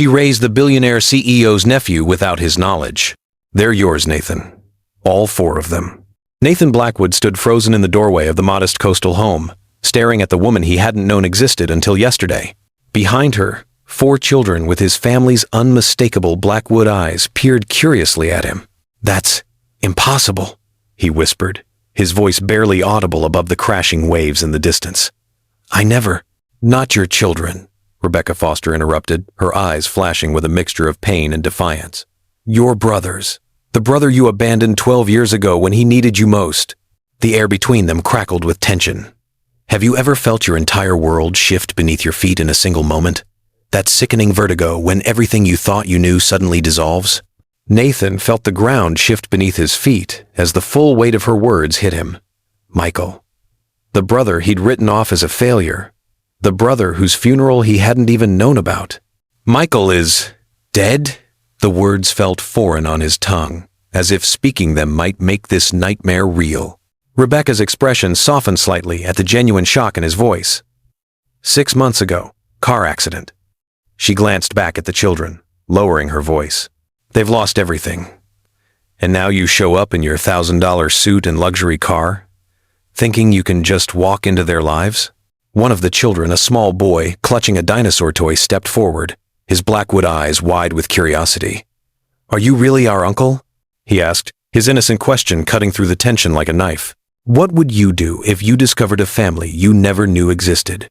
She raised the billionaire CEO's nephew without his knowledge. They're yours, Nathan. All 4 of them. Nathan Blackwood stood frozen in the doorway of the modest coastal home, staring at the woman he hadn't known existed until yesterday. Behind her, 4 children with his family's unmistakable Blackwood eyes peered curiously at him. "That's impossible," he whispered, his voice barely audible above the crashing waves in the distance. "I never—" "Not your children," Rebecca Foster interrupted, her eyes flashing with a mixture of pain and defiance. "Your brothers. The brother you abandoned 12 years ago when he needed you most." The air between them crackled with tension. Have you ever felt your entire world shift beneath your feet in a single moment? That sickening vertigo when everything you thought you knew suddenly dissolves? Nathan felt the ground shift beneath his feet as the full weight of her words hit him. Michael. The brother he'd written off as a failure. The brother whose funeral he hadn't even known about. Michael is dead? The words felt foreign on his tongue, as if speaking them might make this nightmare real. Rebecca's expression softened slightly at the genuine shock in his voice. 6 months ago, car accident. She glanced back at the children, lowering her voice. They've lost everything. And now you show up in your $1,000 suit and luxury car, thinking you can just walk into their lives? One of the children, a small boy, clutching a dinosaur toy, stepped forward, his Blackwood eyes wide with curiosity. "Are you really our uncle?" he asked, his innocent question cutting through the tension like a knife. What would you do if you discovered a family you never knew existed?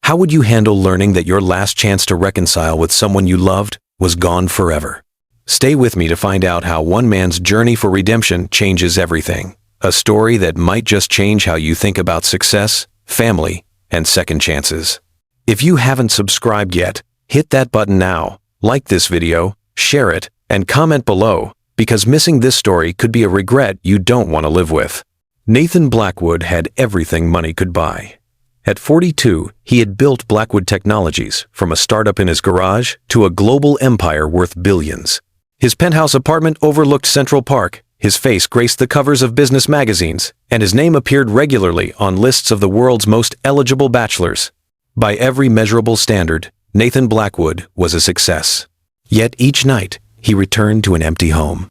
How would you handle learning that your last chance to reconcile with someone you loved was gone forever? Stay with me to find out how one man's journey for redemption changes everything. A story that might just change how you think about success, family, and second chances. If you haven't subscribed yet, hit that button now, like this video, share it, and comment below, because missing this story could be a regret you don't want to live with. Nathan Blackwood had everything money could buy. At 42, he had built Blackwood Technologies, from a startup in his garage to a global empire worth billions. His penthouse apartment overlooked Central Park, his face graced the covers of business magazines, and his name appeared regularly on lists of the world's most eligible bachelors. By every measurable standard, Nathan Blackwood was a success. Yet each night, he returned to an empty home.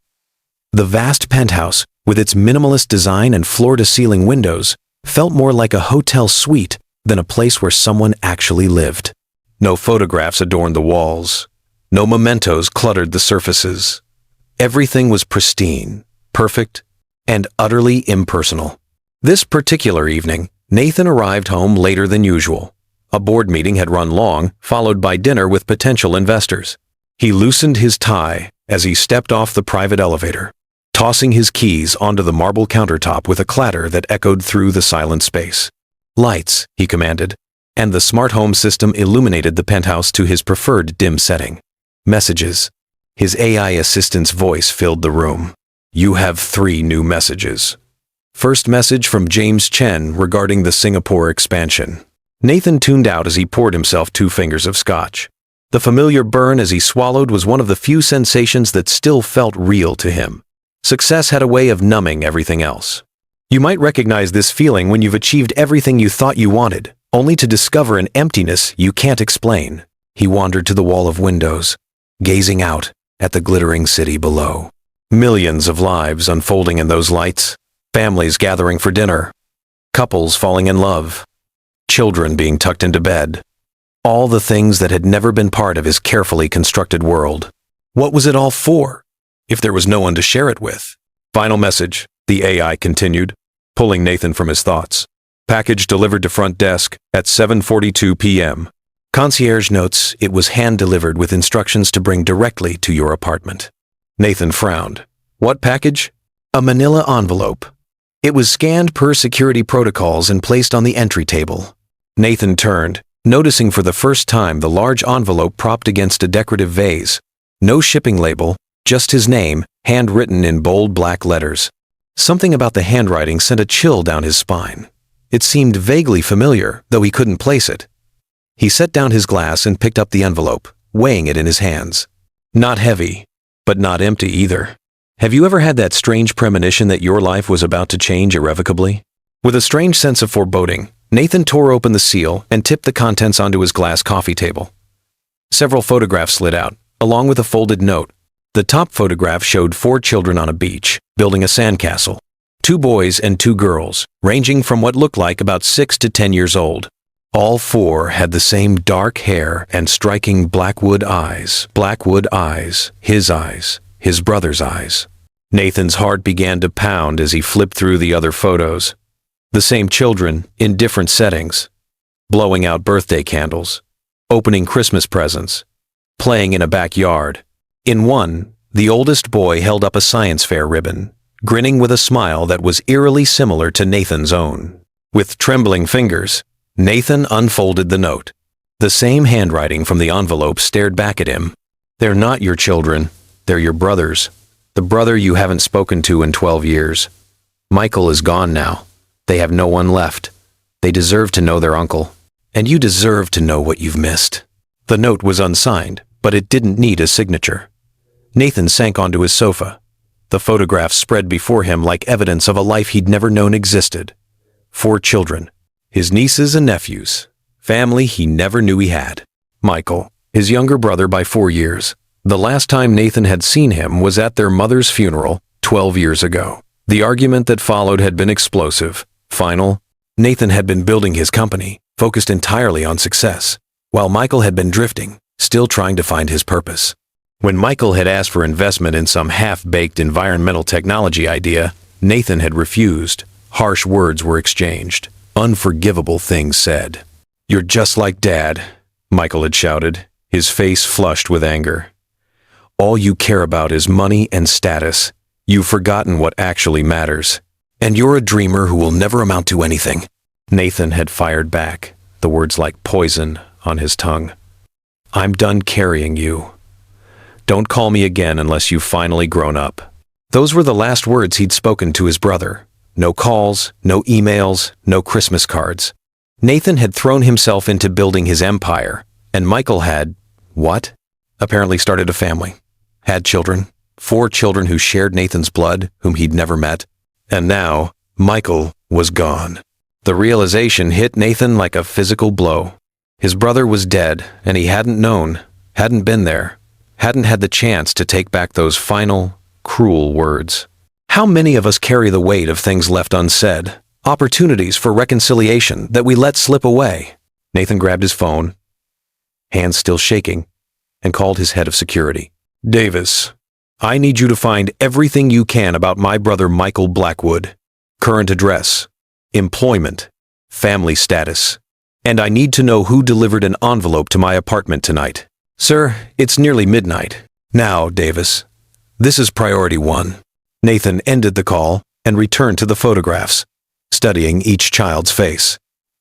The vast penthouse, with its minimalist design and floor-to-ceiling windows, felt more like a hotel suite than a place where someone actually lived. No photographs adorned the walls. No mementos cluttered the surfaces. Everything was pristine, perfect, and utterly impersonal. This particular evening, Nathan arrived home later than usual. A board meeting had run long, followed by dinner with potential investors. He loosened his tie as he stepped off the private elevator, tossing his keys onto the marble countertop with a clatter that echoed through the silent space. "Lights," he commanded, and the smart home system illuminated the penthouse to his preferred dim setting. Messages. His AI assistant's voice filled the room. "You have 3 new messages." First message from James Chen regarding the Singapore expansion. Nathan tuned out as he poured himself 2 fingers of scotch. The familiar burn as he swallowed was one of the few sensations that still felt real to him. Success had a way of numbing everything else. You might recognize this feeling when you've achieved everything you thought you wanted, only to discover an emptiness you can't explain. He wandered to the wall of windows, gazing out at the glittering city below. Millions of lives unfolding in those lights, families gathering for dinner, couples falling in love, children being tucked into bed. All the things that had never been part of his carefully constructed world. What was it all for, if there was no one to share it with? Final message, the AI continued, pulling Nathan from his thoughts. Package delivered to front desk at 7:42 p.m. Concierge notes it was hand-delivered with instructions to bring directly to your apartment. Nathan frowned. What package? A manila envelope. It was scanned per security protocols and placed on the entry table. Nathan turned, noticing for the first time the large envelope propped against a decorative vase. No shipping label, just his name, handwritten in bold black letters. Something about the handwriting sent a chill down his spine. It seemed vaguely familiar, though he couldn't place it. He set down his glass and picked up the envelope, weighing it in his hands. Not heavy, but not empty either. Have you ever had that strange premonition that your life was about to change irrevocably? With a strange sense of foreboding, Nathan tore open the seal and tipped the contents onto his glass coffee table. Several photographs slid out, along with a folded note. The top photograph showed 4 children on a beach, building a sandcastle. 2 boys and 2 girls, ranging from what looked like about 6 to 10 years old. All 4 had the same dark hair and striking Blackwood eyes. Blackwood eyes, his brother's eyes. Nathan's heart began to pound as he flipped through the other photos. The same children, in different settings. Blowing out birthday candles. Opening Christmas presents. Playing in a backyard. In one, the oldest boy held up a science fair ribbon, grinning with a smile that was eerily similar to Nathan's own. With trembling fingers, Nathan unfolded the note. The same handwriting from the envelope stared back at him. "They're not your children. They're your brother's. The brother you haven't spoken to in 12 years. Michael is gone now. They have no one left. They deserve to know their uncle. And you deserve to know what you've missed." The note was unsigned, but it didn't need a signature. Nathan sank onto his sofa. The photographs spread before him like evidence of a life he'd never known existed. 4 children. His nieces and nephews. Family he never knew he had. Michael, his younger brother by 4 years. The last time Nathan had seen him was at their mother's funeral 12 years ago. The argument that followed had been explosive, final. Nathan had been building his company, focused entirely on success, while Michael had been drifting, still trying to find his purpose. When Michael had asked for investment in some half-baked environmental technology idea, Nathan had refused. Harsh words were exchanged. Unforgivable things said. "You're just like Dad," Michael had shouted, his face flushed with anger. "All you care about is money and status. You've forgotten what actually matters. And you're a dreamer who will never amount to anything." Nathan had fired back, the words like poison on his tongue. "I'm done carrying you. Don't call me again unless you've finally grown up." Those were the last words he'd spoken to his brother. No calls, no emails, no Christmas cards. Nathan had thrown himself into building his empire, and Michael had, what? Apparently started a family. Had children. 4 children who shared Nathan's blood, whom he'd never met. And now, Michael was gone. The realization hit Nathan like a physical blow. His brother was dead, and he hadn't known, hadn't been there, hadn't had the chance to take back those final, cruel words. How many of us carry the weight of things left unsaid, opportunities for reconciliation that we let slip away? Nathan grabbed his phone, hands still shaking, and called his head of security. "Davis, I need you to find everything you can about my brother Michael Blackwood. Current address, employment, family status. And I need to know who delivered an envelope to my apartment tonight. Sir, it's nearly midnight. Now, Davis, this is priority 1. Nathan ended the call and returned to the photographs, studying each child's face.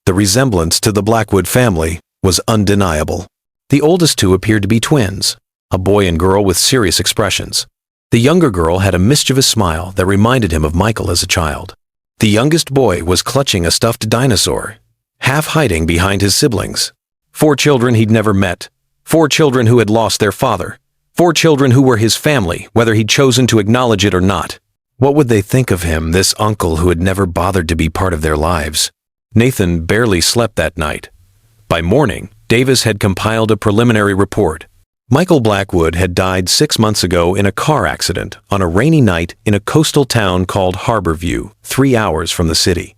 The resemblance to the Blackwood family was undeniable. The oldest 2 appeared to be twins, a boy and girl with serious expressions. The younger girl had a mischievous smile that reminded him of Michael as a child. The youngest boy was clutching a stuffed dinosaur, half hiding behind his siblings. 4 children he'd never met. 4 children who had lost their father. 4 children who were his family, whether he'd chosen to acknowledge it or not. What would they think of him, this uncle who had never bothered to be part of their lives? Nathan barely slept that night. By morning, Davis had compiled a preliminary report. Michael Blackwood had died 6 months ago in a car accident on a rainy night in a coastal town called Harborview, 3 hours from the city.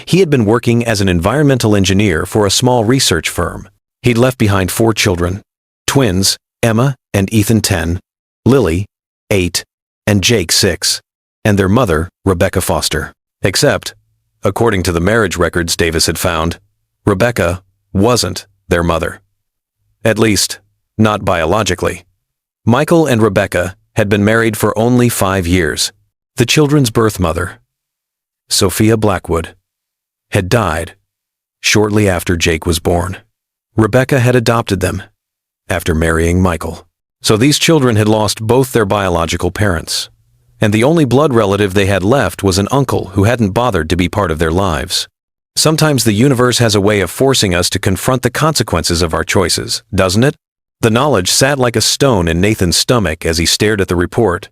He had been working as an environmental engineer for a small research firm. He'd left behind 4 children, twins, Emma and Ethan 10, Lily 8, and Jake 6, and their mother, Rebecca Foster. Except, according to the marriage records Davis had found, Rebecca wasn't their mother. At least, not biologically. Michael and Rebecca had been married for only 5 years. The children's birth mother, Sophia Blackwood, had died shortly after Jake was born. Rebecca had adopted them after marrying Michael. So these children had lost both their biological parents, and the only blood relative they had left was an uncle who hadn't bothered to be part of their lives. Sometimes the universe has a way of forcing us to confront the consequences of our choices, doesn't it? The knowledge sat like a stone in Nathan's stomach as he stared at the report.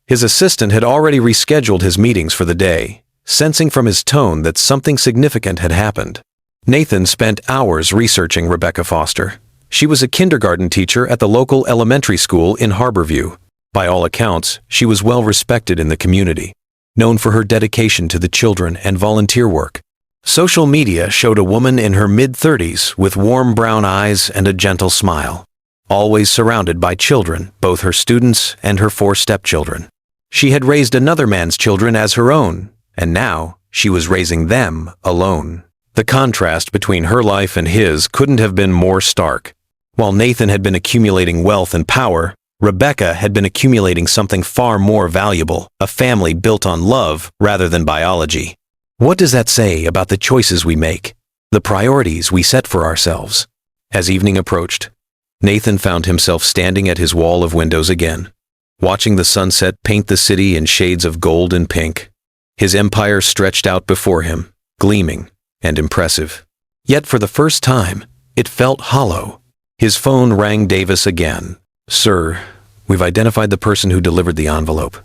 His assistant had already rescheduled his meetings for the day, sensing from his tone that something significant had happened. Nathan spent hours researching Rebecca Foster. She was a kindergarten teacher at the local elementary school in Harborview. By all accounts, she was well respected in the community, known for her dedication to the children and volunteer work. Social media showed a woman in her mid-30s with warm brown eyes and a gentle smile, always surrounded by children, both her students and her 4 stepchildren. She had raised another man's children as her own, and now she was raising them alone. The contrast between her life and his couldn't have been more stark. While Nathan had been accumulating wealth and power, Rebecca had been accumulating something far more valuable, a family built on love rather than biology. What does that say about the choices we make, the priorities we set for ourselves? As evening approached, Nathan found himself standing at his wall of windows again, watching the sunset paint the city in shades of gold and pink. His empire stretched out before him, gleaming and impressive. Yet for the first time, it felt hollow. His phone rang Davis again. "Sir, we've identified the person who delivered the envelope.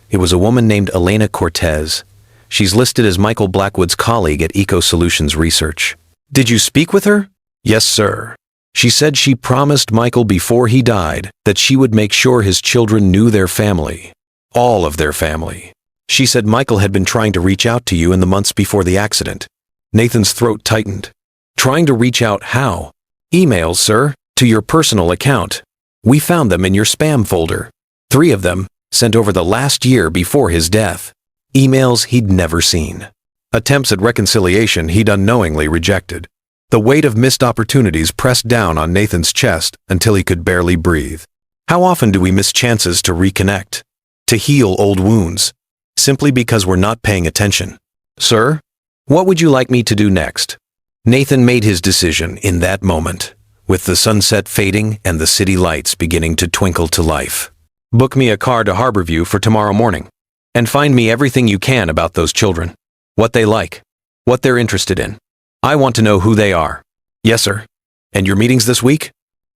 It was a woman named Elena Cortez. She's listed as Michael Blackwood's colleague at Eco Solutions Research." "Did you speak with her?" "Yes, sir. She said she promised Michael before he died that she would make sure his children knew their family. All of their family. She said Michael had been trying to reach out to you in the months before the accident." Nathan's throat tightened. "Trying to reach out how?" "Emails, sir, to your personal account. We found them in your spam folder. 3 of them, sent over the last year before his death. Emails he'd never seen. Attempts at reconciliation he'd unknowingly rejected. The weight of missed opportunities pressed down on Nathan's chest until he could barely breathe. How often do we miss chances to reconnect, to heal old wounds, simply because we're not paying attention? "Sir, what would you like me to do next?" Nathan made his decision in that moment, with the sunset fading and the city lights beginning to twinkle to life. "Book me a car to Harborview for tomorrow morning, and find me everything you can about those children. What they like, what they're interested in. I want to know who they are." "Yes, sir." "And your meetings this week?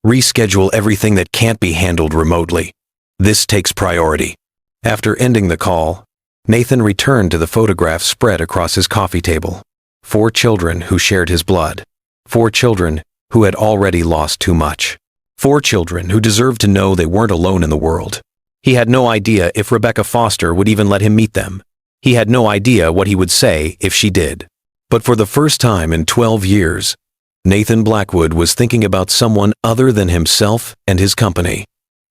Reschedule everything that can't be handled remotely. This takes priority." After ending the call, Nathan returned to the photographs spread across his coffee table. 4 children who shared his blood. 4 children who had already lost too much. 4 children who deserved to know they weren't alone in the world. He had no idea if Rebecca Foster would even let him meet them. He had no idea what he would say if she did. But for the first time in 12 years, Nathan Blackwood was thinking about someone other than himself and his company.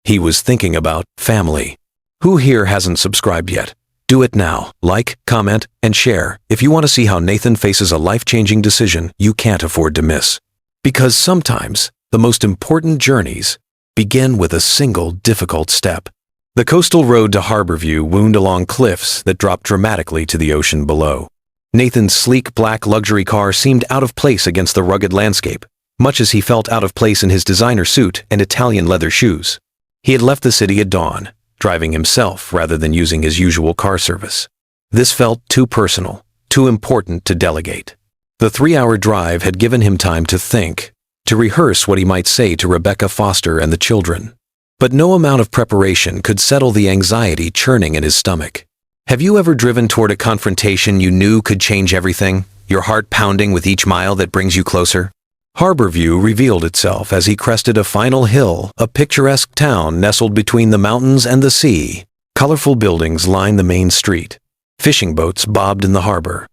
He was thinking about family. Who here hasn't subscribed yet? Do it now. Like, comment, and share if you want to see how Nathan faces a life-changing decision you can't afford to miss. Because sometimes, the most important journeys begin with a single difficult step. The coastal road to Harborview wound along cliffs that dropped dramatically to the ocean below. Nathan's sleek black luxury car seemed out of place against the rugged landscape, much as he felt out of place in his designer suit and Italian leather shoes. He had left the city at dawn, driving himself rather than using his usual car service. This felt too personal, too important to delegate. The 3-hour drive had given him time to think, to rehearse what he might say to Rebecca Foster and the children. But no amount of preparation could settle the anxiety churning in his stomach. Have you ever driven toward a confrontation you knew could change everything, your heart pounding with each mile that brings you closer? Harborview revealed itself as he crested a final hill, a picturesque town nestled between the mountains and the sea. Colorful buildings lined the main street. Fishing boats bobbed in the harbor,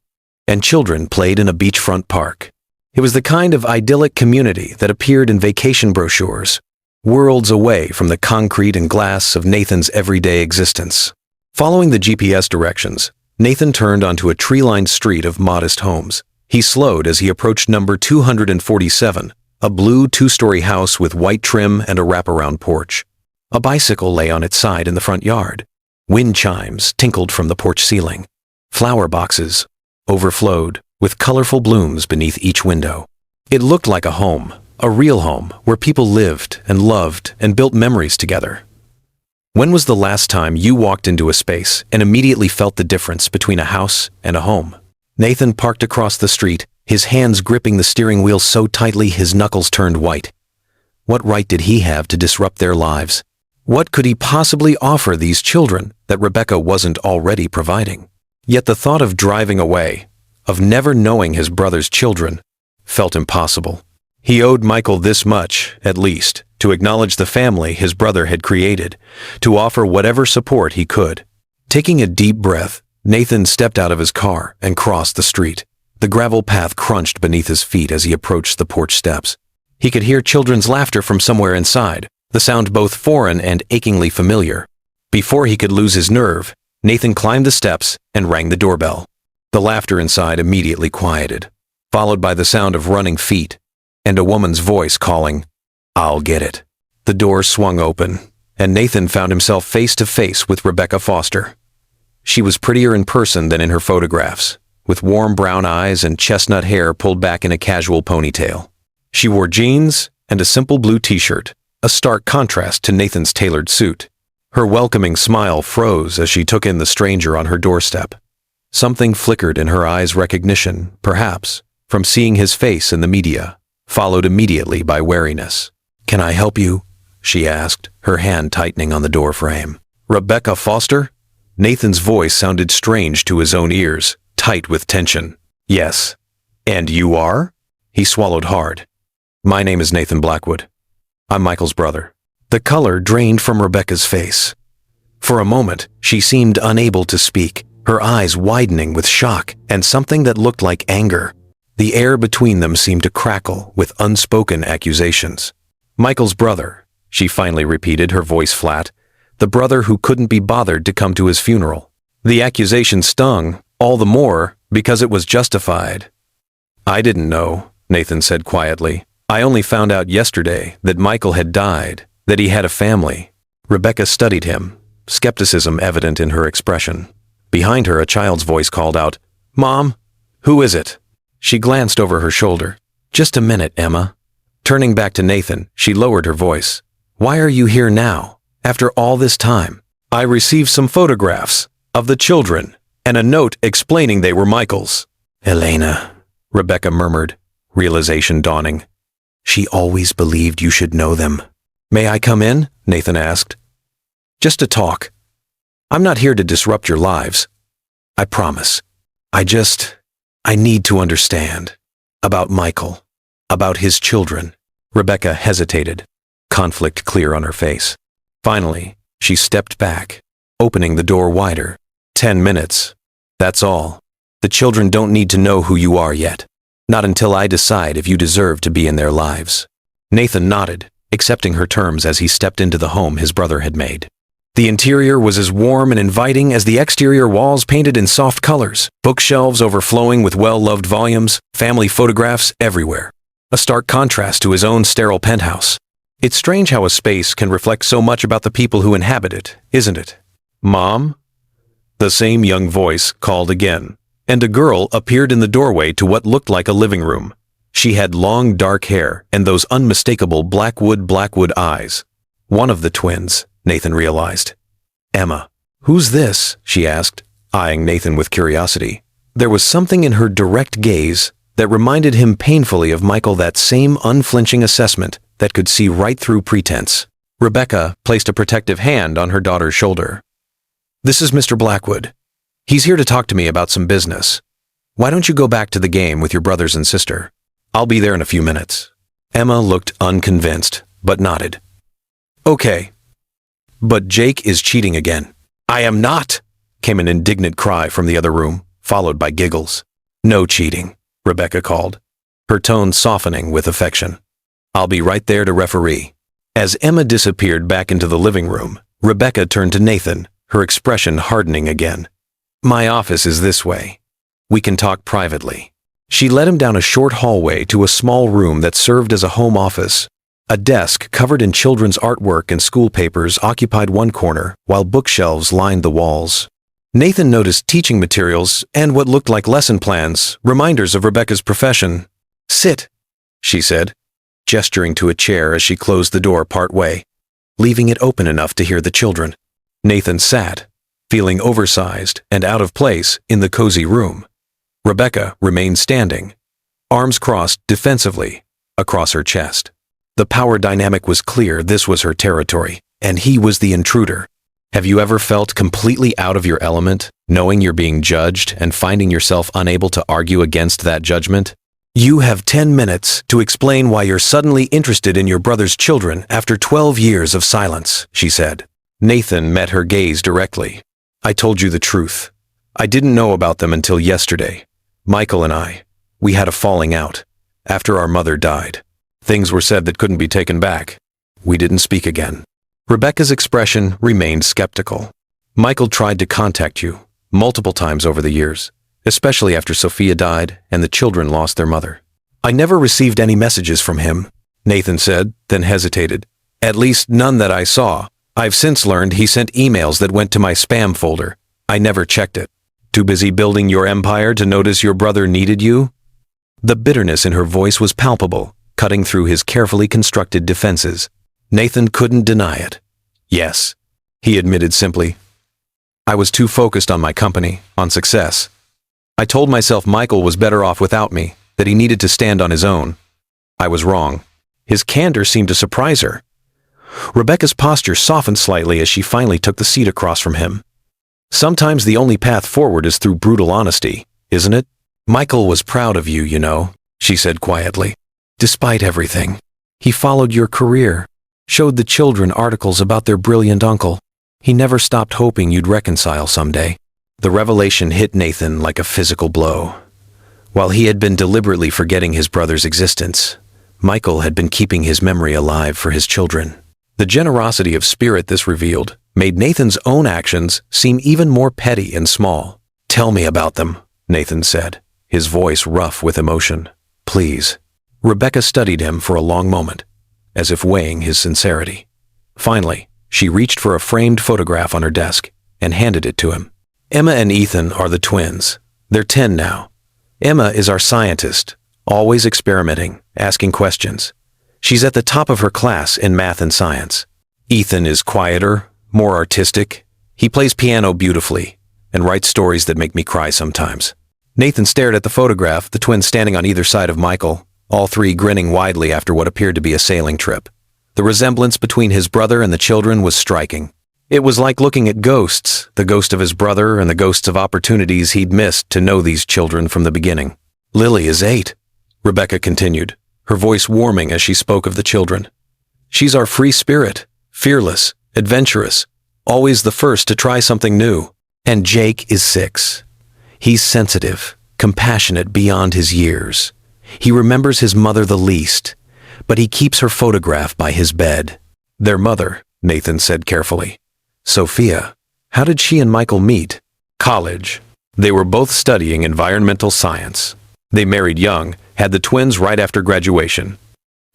and children played in a beachfront park. It was the kind of idyllic community that appeared in vacation brochures, worlds away from the concrete and glass of Nathan's everyday existence. Following the GPS directions, Nathan turned onto a tree-lined street of modest homes. He slowed as he approached number 247, a blue 2-story house with white trim and a wraparound porch. A bicycle lay on its side in the front yard. Wind chimes tinkled from the porch ceiling. Flower boxes overflowed, with colorful blooms beneath each window. It looked like a home, a real home, where people lived and loved and built memories together. When was the last time you walked into a space and immediately felt the difference between a house and a home? Nathan parked across the street, his hands gripping the steering wheel so tightly his knuckles turned white. What right did he have to disrupt their lives? What could he possibly offer these children that Rebecca wasn't already providing? Yet the thought of driving away, of never knowing his brother's children, felt impossible. He owed Michael this much, at least, to acknowledge the family his brother had created, to offer whatever support he could. Taking a deep breath, Nathan stepped out of his car and crossed the street. The gravel path crunched beneath his feet as he approached the porch steps. He could hear children's laughter from somewhere inside, the sound both foreign and achingly familiar. Before he could lose his nerve, Nathan climbed the steps and rang the doorbell. The laughter inside immediately quieted, followed by the sound of running feet and a woman's voice calling, "I'll get it." The door swung open, and Nathan found himself face to face with Rebecca Foster. She was prettier in person than in her photographs, with warm brown eyes and chestnut hair pulled back in a casual ponytail. She wore jeans and a simple blue t-shirt, a stark contrast to Nathan's tailored suit. Her welcoming smile froze as she took in the stranger on her doorstep. Something flickered in her eyes, recognition, perhaps, from seeing his face in the media, followed immediately by wariness. "Can I help you?" she asked, her hand tightening on the door frame. "Rebecca Foster?" Nathan's voice sounded strange to his own ears, tight with tension. "Yes. And you are?" He swallowed hard. "My name is Nathan Blackwood. I'm Michael's brother." The color drained from Rebecca's face. For a moment, she seemed unable to speak, her eyes widening with shock and something that looked like anger. The air between them seemed to crackle with unspoken accusations. "Michael's brother," she finally repeated, her voice flat. "The brother who couldn't be bothered to come to his funeral." The accusation stung, all the more because it was justified. "I didn't know," Nathan said quietly. "I only found out yesterday that Michael had died, that he had a family." Rebecca studied him, skepticism evident in her expression. Behind her, a child's voice called out, "Mom, who is it?" She glanced over her shoulder. "Just a minute, Emma." Turning back to Nathan, she lowered her voice. "Why are you here now, after all this time?" "I received some photographs of the children and a note explaining they were Michael's." "Elena," Rebecca murmured, realization dawning. "She always believed you should know them." "May I come in?" Nathan asked. "Just to talk. I'm not here to disrupt your lives. I promise. I need to understand. About Michael. About his children." Rebecca hesitated, conflict clear on her face. Finally, she stepped back, opening the door wider. 10 minutes. That's all. The children don't need to know who you are yet. Not until I decide if you deserve to be in their lives. Nathan nodded, accepting her terms as he stepped into the home his brother had made. The interior was as warm and inviting as the exterior walls painted in soft colors, bookshelves overflowing with well-loved volumes, family photographs everywhere. A stark contrast to his own sterile penthouse. It's strange how a space can reflect so much about the people who inhabit it, isn't it? "Mom?" The same young voice called again, and a girl appeared in the doorway to what looked like a living room. She had long dark hair and those unmistakable Blackwood eyes. One of the twins, Nathan realized. "Emma." "Who's this?" she asked, eyeing Nathan with curiosity. There was something in her direct gaze that reminded him painfully of Michael, that same unflinching assessment that could see right through pretense. Rebecca placed a protective hand on her daughter's shoulder. "This is Mr. Blackwood. He's here to talk to me about some business. Why don't you go back to the game with your brothers and sister? I'll be there in a few minutes." Emma looked unconvinced, but nodded. "Okay. But Jake is cheating again." "I am not," came an indignant cry from the other room, followed by giggles. "No cheating," Rebecca called, her tone softening with affection. "I'll be right there to referee." As Emma disappeared back into the living room, Rebecca turned to Nathan, her expression hardening again. "My office is this way. We can talk privately." She led him down a short hallway to a small room that served as a home office. A desk covered in children's artwork and school papers occupied one corner, while bookshelves lined the walls. Nathan noticed teaching materials and what looked like lesson plans, reminders of Rebecca's profession. "Sit," she said, gesturing to a chair as she closed the door partway, leaving it open enough to hear the children. Nathan sat, feeling oversized and out of place in the cozy room. Rebecca remained standing, arms crossed defensively across her chest. The power dynamic was clear. This was her territory, and he was the intruder. Have you ever felt completely out of your element, knowing you're being judged and finding yourself unable to argue against that judgment? You have 10 minutes to explain why you're suddenly interested in your brother's children after 12 years of silence, she said. Nathan met her gaze directly. I told you the truth. I didn't know about them until yesterday. Michael and we had a falling out. After our mother died. Things were said that couldn't be taken back. We didn't speak again. Rebecca's expression remained skeptical. Michael tried to contact you multiple times over the years, especially after Sophia died and the children lost their mother. I never received any messages from him, Nathan said, then hesitated. At least none that I saw. I've since learned he sent emails that went to my spam folder. I never checked it. Too busy building your empire to notice your brother needed you? The bitterness in her voice was palpable, cutting through his carefully constructed defenses. Nathan couldn't deny it. Yes, he admitted simply. I was too focused on my company, on success. I told myself Michael was better off without me, that he needed to stand on his own. I was wrong. His candor seemed to surprise her. Rebecca's posture softened slightly as she finally took the seat across from him. Sometimes the only path forward is through brutal honesty, isn't it? Michael was proud of you, you know, she said quietly. Despite everything, he followed your career, showed the children articles about their brilliant uncle. He never stopped hoping you'd reconcile someday. The revelation hit Nathan like a physical blow. While he had been deliberately forgetting his brother's existence, Michael had been keeping his memory alive for his children. The generosity of spirit this revealed made Nathan's own actions seem even more petty and small. Tell me about them, Nathan said, his voice rough with emotion. Please. Rebecca studied him for a long moment, as if weighing his sincerity. Finally, she reached for a framed photograph on her desk and handed it to him. Emma and Ethan are the twins. They're 10 now. Emma is our scientist, always experimenting, asking questions. She's at the top of her class in math and science. Ethan is quieter, more artistic. He plays piano beautifully and writes stories that make me cry sometimes. Nathan stared at the photograph, the twins standing on either side of Michael, all three grinning widely after what appeared to be a sailing trip. The resemblance between his brother and the children was striking. It was like looking at ghosts, the ghost of his brother and the ghosts of opportunities he'd missed to know these children from the beginning. Lily is 8, Rebecca continued, her voice warming as she spoke of the children. She's our free spirit, fearless, adventurous, always the first to try something new. And Jake is 6. He's sensitive, compassionate beyond his years. He remembers his mother the least, but he keeps her photograph by his bed. Their mother, Nathan said carefully. Sophia. How did she and Michael meet? College. They were both studying environmental science. They married young, had the twins right after graduation.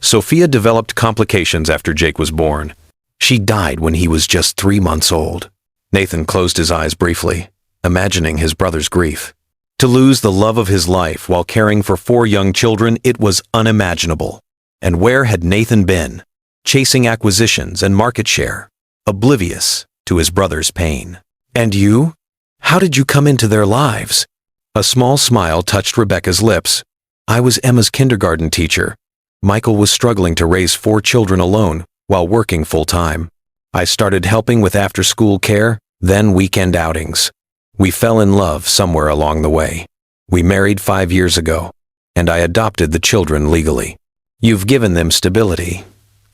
Sophia developed complications after Jake was born. She died when he was just 3 months old. Nathan closed his eyes briefly, imagining his brother's grief. To lose the love of his life while caring for 4 young children, it was unimaginable. And where had Nathan been? Chasing acquisitions and market share, oblivious to his brother's pain. And you? How did you come into their lives? A small smile touched Rebecca's lips. I was Emma's kindergarten teacher. Michael was struggling to raise 4 children alone while working full-time. I started helping with after-school care, then weekend outings. We fell in love somewhere along the way. We married 5 years ago, and I adopted the children legally. You've given them stability,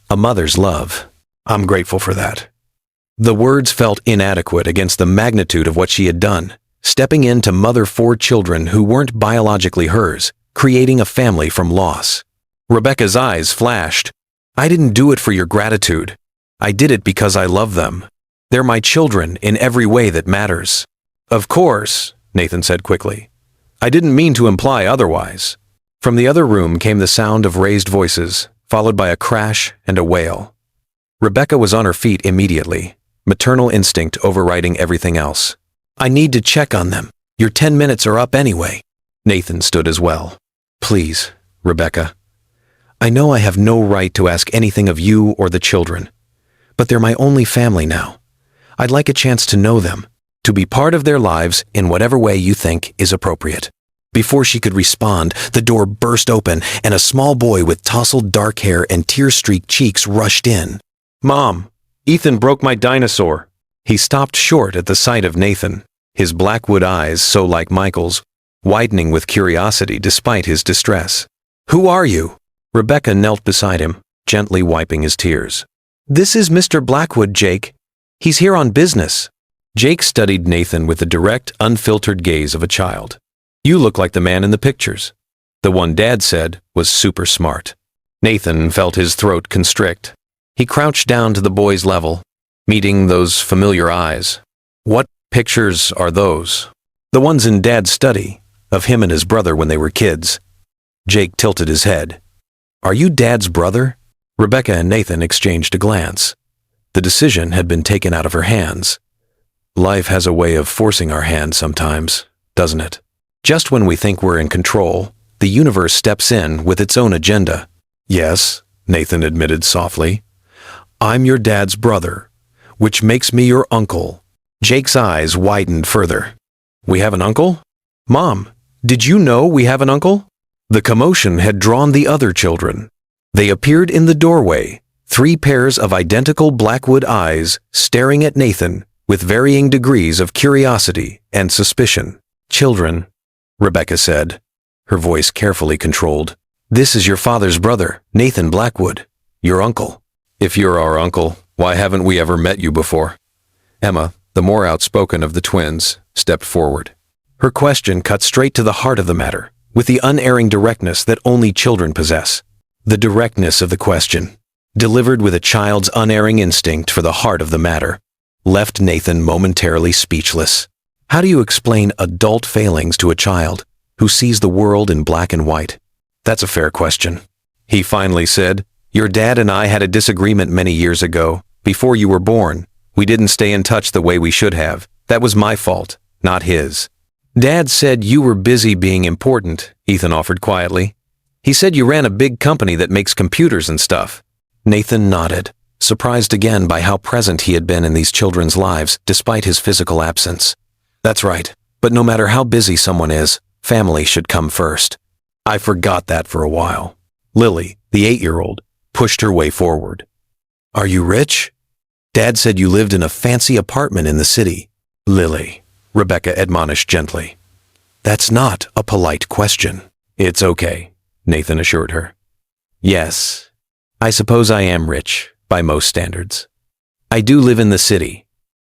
a mother's love. I'm grateful for that. The words felt inadequate against the magnitude of what she had done, stepping in to mother 4 children who weren't biologically hers, creating a family from loss. Rebecca's eyes flashed. I didn't do it for your gratitude. I did it because I love them. They're my children in every way that matters. Of course, Nathan said quickly. I didn't mean to imply otherwise. From the other room came the sound of raised voices, followed by a crash and a wail. Rebecca was on her feet immediately, maternal instinct overriding everything else. I need to check on them. Your 10 minutes are up anyway. Nathan stood as well. Please, Rebecca. I know I have no right to ask anything of you or the children, but they're my only family now. I'd like a chance to know them, to be part of their lives in whatever way you think is appropriate. Before she could respond, the door burst open and a small boy with tousled dark hair and tear-streaked cheeks rushed in. Mom, Ethan broke my dinosaur. He stopped short at the sight of Nathan, his blackwood eyes so like Michael's, widening with curiosity despite his distress. Who are you? Rebecca knelt beside him, gently wiping his tears. This is Mr. Blackwood, Jake. He's here on business. Jake studied Nathan with the direct, unfiltered gaze of a child. You look like the man in the pictures. The one Dad said was super smart. Nathan felt his throat constrict. He crouched down to the boy's level, meeting those familiar eyes. What pictures are those? The ones in Dad's study, of him and his brother when they were kids. Jake tilted his head. Are you Dad's brother? Rebecca and Nathan exchanged a glance. The decision had been taken out of her hands. Life has a way of forcing our hand sometimes, doesn't it? Just when we think we're in control, the universe steps in with its own agenda. Yes, Nathan admitted softly. I'm your dad's brother, which makes me your uncle. Jake's eyes widened further. We have an uncle? Mom, did you know we have an uncle? The commotion had drawn the other children. They appeared in the doorway, 3 pairs of identical Blackwood eyes staring at Nathan with varying degrees of curiosity and suspicion. Children, Rebecca said, her voice carefully controlled. This is your father's brother, Nathan Blackwood, your uncle. If you're our uncle, why haven't we ever met you before? Emma, the more outspoken of the twins, stepped forward. Her question cut straight to the heart of the matter, with the unerring directness that only children possess. The directness of the question, delivered with a child's unerring instinct for the heart of the matter, left Nathan momentarily speechless. How do you explain adult failings to a child who sees the world in black and white? That's a fair question. He finally said, Your dad and I had a disagreement many years ago, before you were born. We didn't stay in touch the way we should have. That was my fault, not his. Dad said you were busy being important, Ethan offered quietly. He said you ran a big company that makes computers and stuff. Nathan nodded, surprised again by how present he had been in these children's lives despite his physical absence. That's right, but no matter how busy someone is, family should come first. I forgot that for a while. Lily, the 8-year-old, pushed her way forward. Are you rich? Dad said you lived in a fancy apartment in the city. Lily, Rebecca admonished gently. That's not a polite question. It's okay, Nathan assured her. Yes, I suppose I am rich, by most standards. I do live in the city,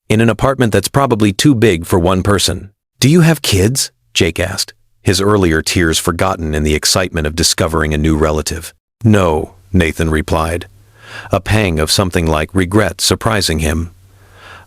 in an apartment that's probably too big for one person. Do you have kids? Jake asked, his earlier tears forgotten in the excitement of discovering a new relative. No, Nathan replied, a pang of something like regret surprising him.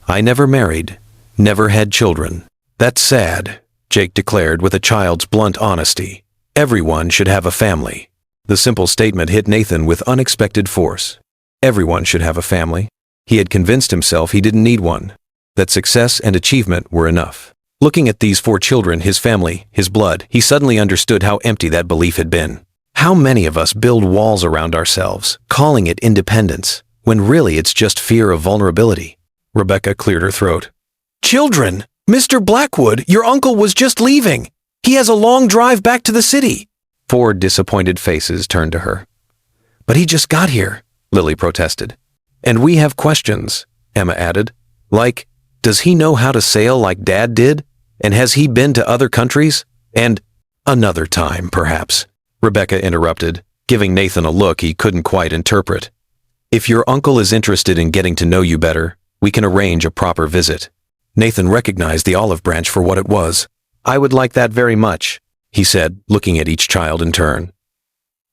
I never married, never had children. That's sad, Jake declared with a child's blunt honesty. Everyone should have a family. The simple statement hit Nathan with unexpected force. Everyone should have a family. He had convinced himself he didn't need one, that success and achievement were enough. Looking at these 4 children, his family, his blood, he suddenly understood how empty that belief had been. How many of us build walls around ourselves, calling it independence, when really it's just fear of vulnerability? Rebecca cleared her throat. Children! Mr. Blackwood, your uncle was just leaving. He has a long drive back to the city. 4 disappointed faces turned to her. But he just got here, Lily protested. And we have questions, Emma added. Like, does he know how to sail like Dad did? And has he been to other countries? And another time, perhaps, Rebecca interrupted, giving Nathan a look he couldn't quite interpret. If your uncle is interested in getting to know you better, we can arrange a proper visit. Nathan recognized the olive branch for what it was. I would like that very much, he said, looking at each child in turn.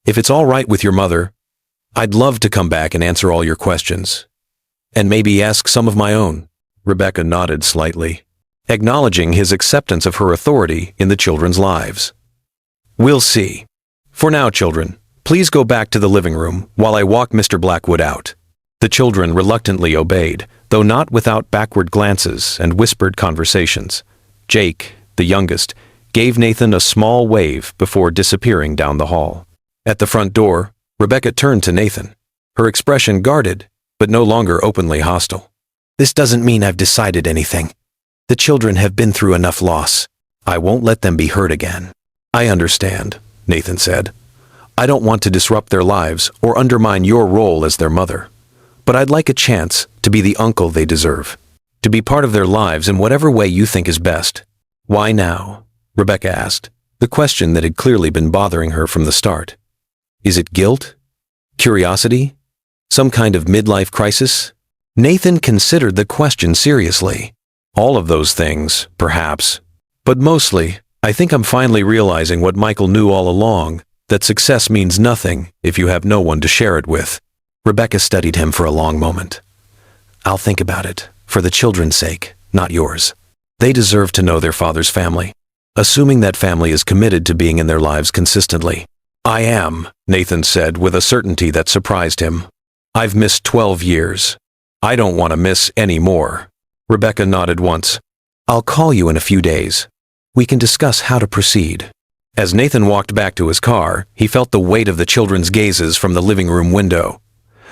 If it's all right with your mother, I'd love to come back and answer all your questions. And maybe ask some of my own. Rebecca nodded slightly, acknowledging his acceptance of her authority in the children's lives. We'll see. For now, children, please go back to the living room while I walk Mr. Blackwood out. The children reluctantly obeyed, though not without backward glances and whispered conversations. Jake, the youngest, gave Nathan a small wave before disappearing down the hall. At the front door, Rebecca turned to Nathan, her expression guarded, but no longer openly hostile. This doesn't mean I've decided anything. The children have been through enough loss. I won't let them be hurt again. I understand, Nathan said. I don't want to disrupt their lives or undermine your role as their mother. But I'd like a chance to be the uncle they deserve, to be part of their lives in whatever way you think is best. Why now? Rebecca asked, the question that had clearly been bothering her from the start. Is it guilt? Curiosity? Some kind of midlife crisis? Nathan considered the question seriously. All of those things, perhaps. But mostly, I think I'm finally realizing what Michael knew all along, that success means nothing if you have no one to share it with. Rebecca studied him for a long moment. I'll think about it, for the children's sake, not yours. They deserve to know their father's family, assuming that family is committed to being in their lives consistently. I am, Nathan said with a certainty that surprised him. I've missed 12 years. I don't want to miss any more. Rebecca nodded once. I'll call you in a few days. We can discuss how to proceed. As Nathan walked back to his car, he felt the weight of the children's gazes from the living room window.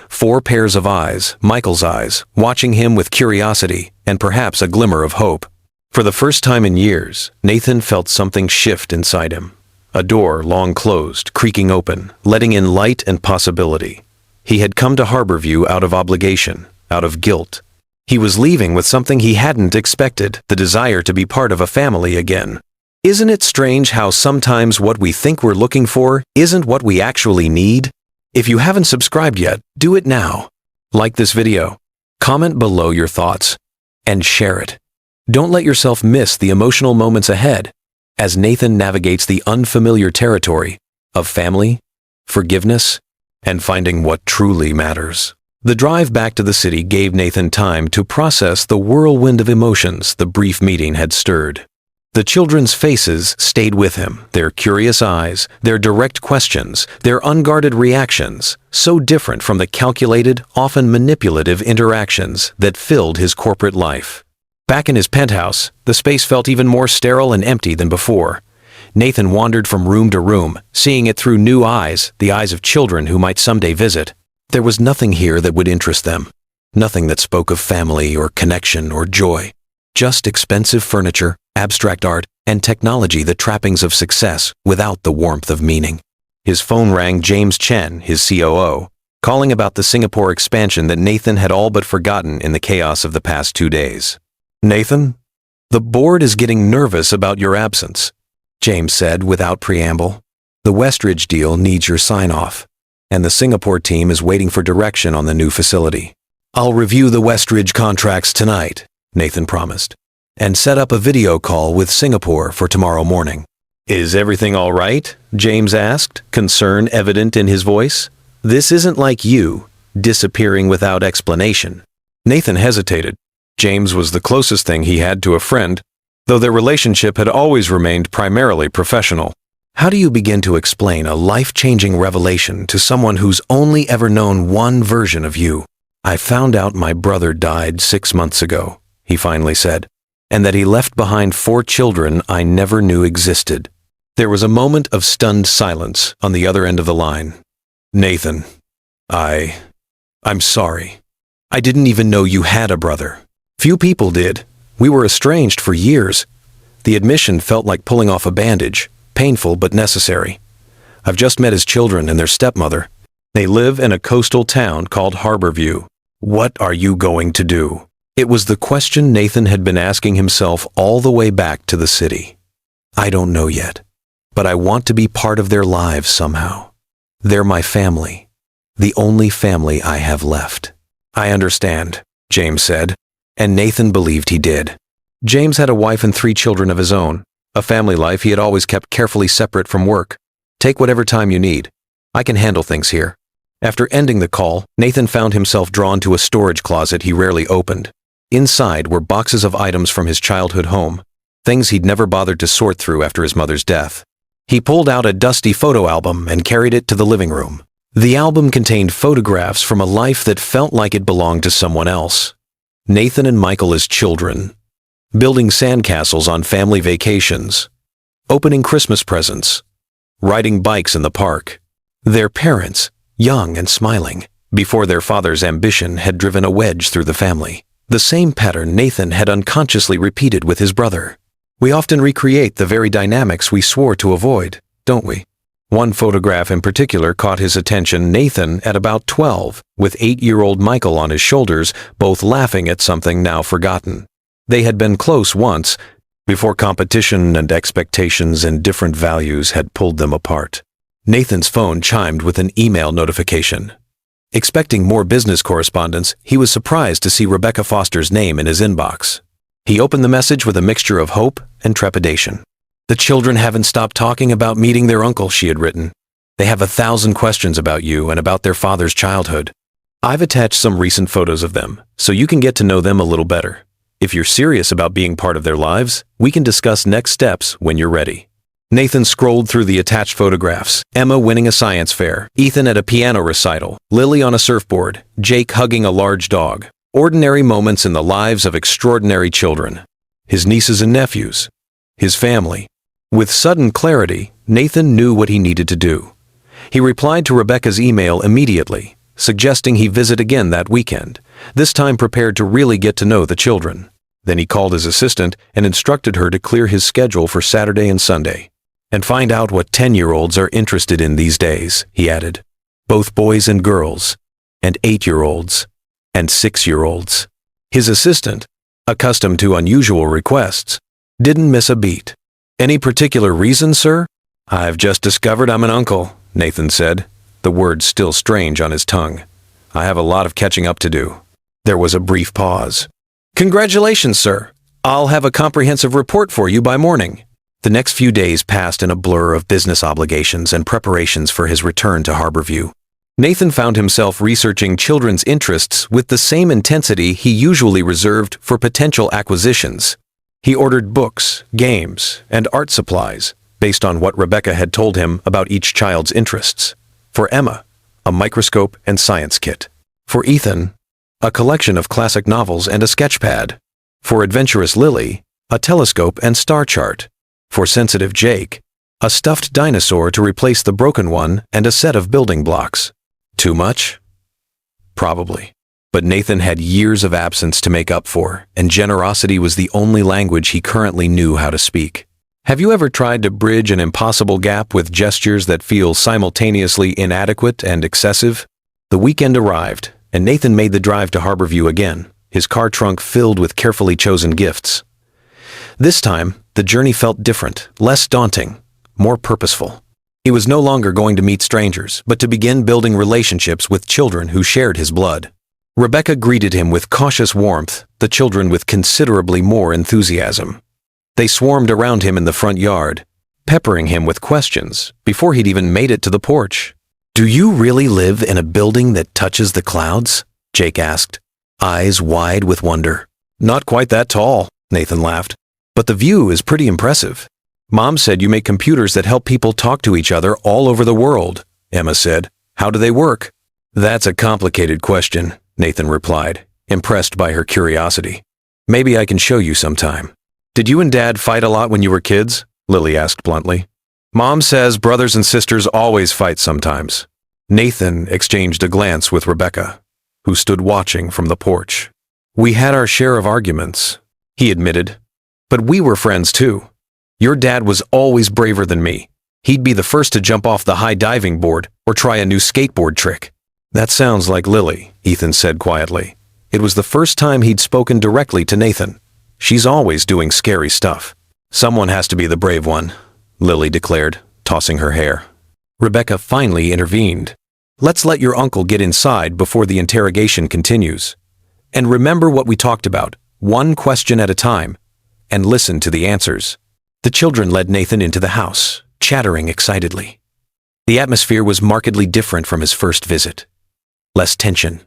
4 pairs of eyes, Michael's eyes, watching him with curiosity and perhaps a glimmer of hope. For the first time in years, Nathan felt something shift inside him. A door, long closed, creaking open, letting in light and possibility. He had come to Harborview out of obligation, out of guilt. He was leaving with something he hadn't expected, the desire to be part of a family again. Isn't it strange how sometimes what we think we're looking for isn't what we actually need? If you haven't subscribed yet, do it now. Like this video, comment below your thoughts, and share it. Don't let yourself miss the emotional moments ahead as Nathan navigates the unfamiliar territory of family, forgiveness, and finding what truly matters. The drive back to the city gave Nathan time to process the whirlwind of emotions the brief meeting had stirred. The children's faces stayed with him, their curious eyes, their direct questions, their unguarded reactions, so different from the calculated, often manipulative interactions that filled his corporate life. Back in his penthouse, the space felt even more sterile and empty than before. Nathan wandered from room to room, seeing it through new eyes, the eyes of children who might someday visit. There was nothing here that would interest them. Nothing that spoke of family or connection or joy. Just expensive furniture, abstract art, and technology, the trappings of success without the warmth of meaning. His phone rang. James Chen, his COO, calling about the Singapore expansion that Nathan had all but forgotten in the chaos of the past 2 days. Nathan, the board is getting nervous about your absence, James said without preamble. The Westridge deal needs your sign-off, and the Singapore team is waiting for direction on the new facility. I'll review the Westridge contracts tonight, Nathan promised, and set up a video call with Singapore for tomorrow morning. Is everything all right? James asked, concern evident in his voice. This isn't like you, disappearing without explanation. Nathan hesitated. James was the closest thing he had to a friend, though their relationship had always remained primarily professional. How do you begin to explain a life-changing revelation to someone who's only ever known one version of you? I found out my brother died 6 months ago, he finally said, and that he left behind 4 children I never knew existed. There was a moment of stunned silence on the other end of the line. Nathan, I'm sorry. I didn't even know you had a brother. Few people did. We were estranged for years. The admission felt like pulling off a bandage, painful but necessary. I've just met his children and their stepmother. They live in a coastal town called Harborview. What are you going to do? It was the question Nathan had been asking himself all the way back to the city. I don't know yet, but I want to be part of their lives somehow. They're my family, the only family I have left. I understand, James said, and Nathan believed he did. James had a wife and 3 children of his own, a family life he had always kept carefully separate from work. Take whatever time you need. I can handle things here. After ending the call, Nathan found himself drawn to a storage closet he rarely opened. Inside were boxes of items from his childhood home, things he'd never bothered to sort through after his mother's death. He pulled out a dusty photo album and carried it to the living room. The album contained photographs from a life that felt like it belonged to someone else. Nathan and Michael as children, building sandcastles on family vacations, opening Christmas presents, riding bikes in the park. Their parents, young and smiling, before their father's ambition had driven a wedge through the family. The same pattern Nathan had unconsciously repeated with his brother. We often recreate the very dynamics we swore to avoid, don't we? One photograph in particular caught his attention. Nathan at about 12, with 8-year-old Michael on his shoulders, both laughing at something now forgotten. They had been close once, before competition and expectations and different values had pulled them apart. Nathan's phone chimed with an email notification. Expecting more business correspondence, he was surprised to see Rebecca Foster's name in his inbox. He opened the message with a mixture of hope and trepidation. "The children haven't stopped talking about meeting their uncle," she had written. "They have 1,000 questions about you and about their father's childhood. I've attached some recent photos of them, so you can get to know them a little better. If you're serious about being part of their lives, we can discuss next steps when you're ready." Nathan scrolled through the attached photographs: Emma winning a science fair, Ethan at a piano recital, Lily on a surfboard, Jake hugging a large dog. Ordinary moments in the lives of extraordinary children. His nieces and nephews. His family. With sudden clarity, Nathan knew what he needed to do. He replied to Rebecca's email immediately, suggesting he visit again that weekend, this time prepared to really get to know the children. Then he called his assistant and instructed her to clear his schedule for Saturday and Sunday. "And find out what 10-year-olds are interested in these days," he added. "Both boys and girls, and 8-year-olds, and 6-year-olds. His assistant, accustomed to unusual requests, didn't miss a beat. "Any particular reason, sir?" "I've just discovered I'm an uncle," Nathan said, the words still strange on his tongue. "I have a lot of catching up to do." There was a brief pause. "Congratulations, sir. I'll have a comprehensive report for you by morning." The next few days passed in a blur of business obligations and preparations for his return to Harborview. Nathan found himself researching children's interests with the same intensity he usually reserved for potential acquisitions. He ordered books, games, and art supplies based on what Rebecca had told him about each child's interests. For Emma, a microscope and science kit. For Ethan, a collection of classic novels and a sketchpad. For adventurous Lily, a telescope and star chart. For sensitive Jake, a stuffed dinosaur to replace the broken one and a set of building blocks. Too much? Probably. But Nathan had years of absence to make up for, and generosity was the only language he currently knew how to speak. Have you ever tried to bridge an impossible gap with gestures that feel simultaneously inadequate and excessive? The weekend arrived, and Nathan made the drive to Harborview again, his car trunk filled with carefully chosen gifts. This time, the journey felt different, less daunting, more purposeful. He was no longer going to meet strangers, but to begin building relationships with children who shared his blood. Rebecca greeted him with cautious warmth, the children with considerably more enthusiasm. They swarmed around him in the front yard, peppering him with questions before he'd even made it to the porch. "Do you really live in a building that touches the clouds?" Jake asked, eyes wide with wonder. "Not quite that tall," Nathan laughed. "But the view is pretty impressive." "Mom said you make computers that help people talk to each other all over the world," Emma said. "How do they work?" "That's a complicated question," Nathan replied, impressed by her curiosity. "Maybe I can show you sometime." "Did you and Dad fight a lot when you were kids?" Lily asked bluntly. "Mom says brothers and sisters always fight sometimes." Nathan exchanged a glance with Rebecca, who stood watching from the porch. "We had our share of arguments," he admitted. "But we were friends too. Your dad was always braver than me. He'd be the first to jump off the high diving board or try a new skateboard trick." "That sounds like Lily," Ethan said quietly. It was the first time he'd spoken directly to Nathan. "She's always doing scary stuff." "Someone has to be the brave one," Lily declared, tossing her hair. Rebecca finally intervened. "Let's let your uncle get inside before the interrogation continues. And remember what we talked about, one question at a time, and listen to the answers." The children led Nathan into the house, chattering excitedly. The atmosphere was markedly different from his first visit. Less tension,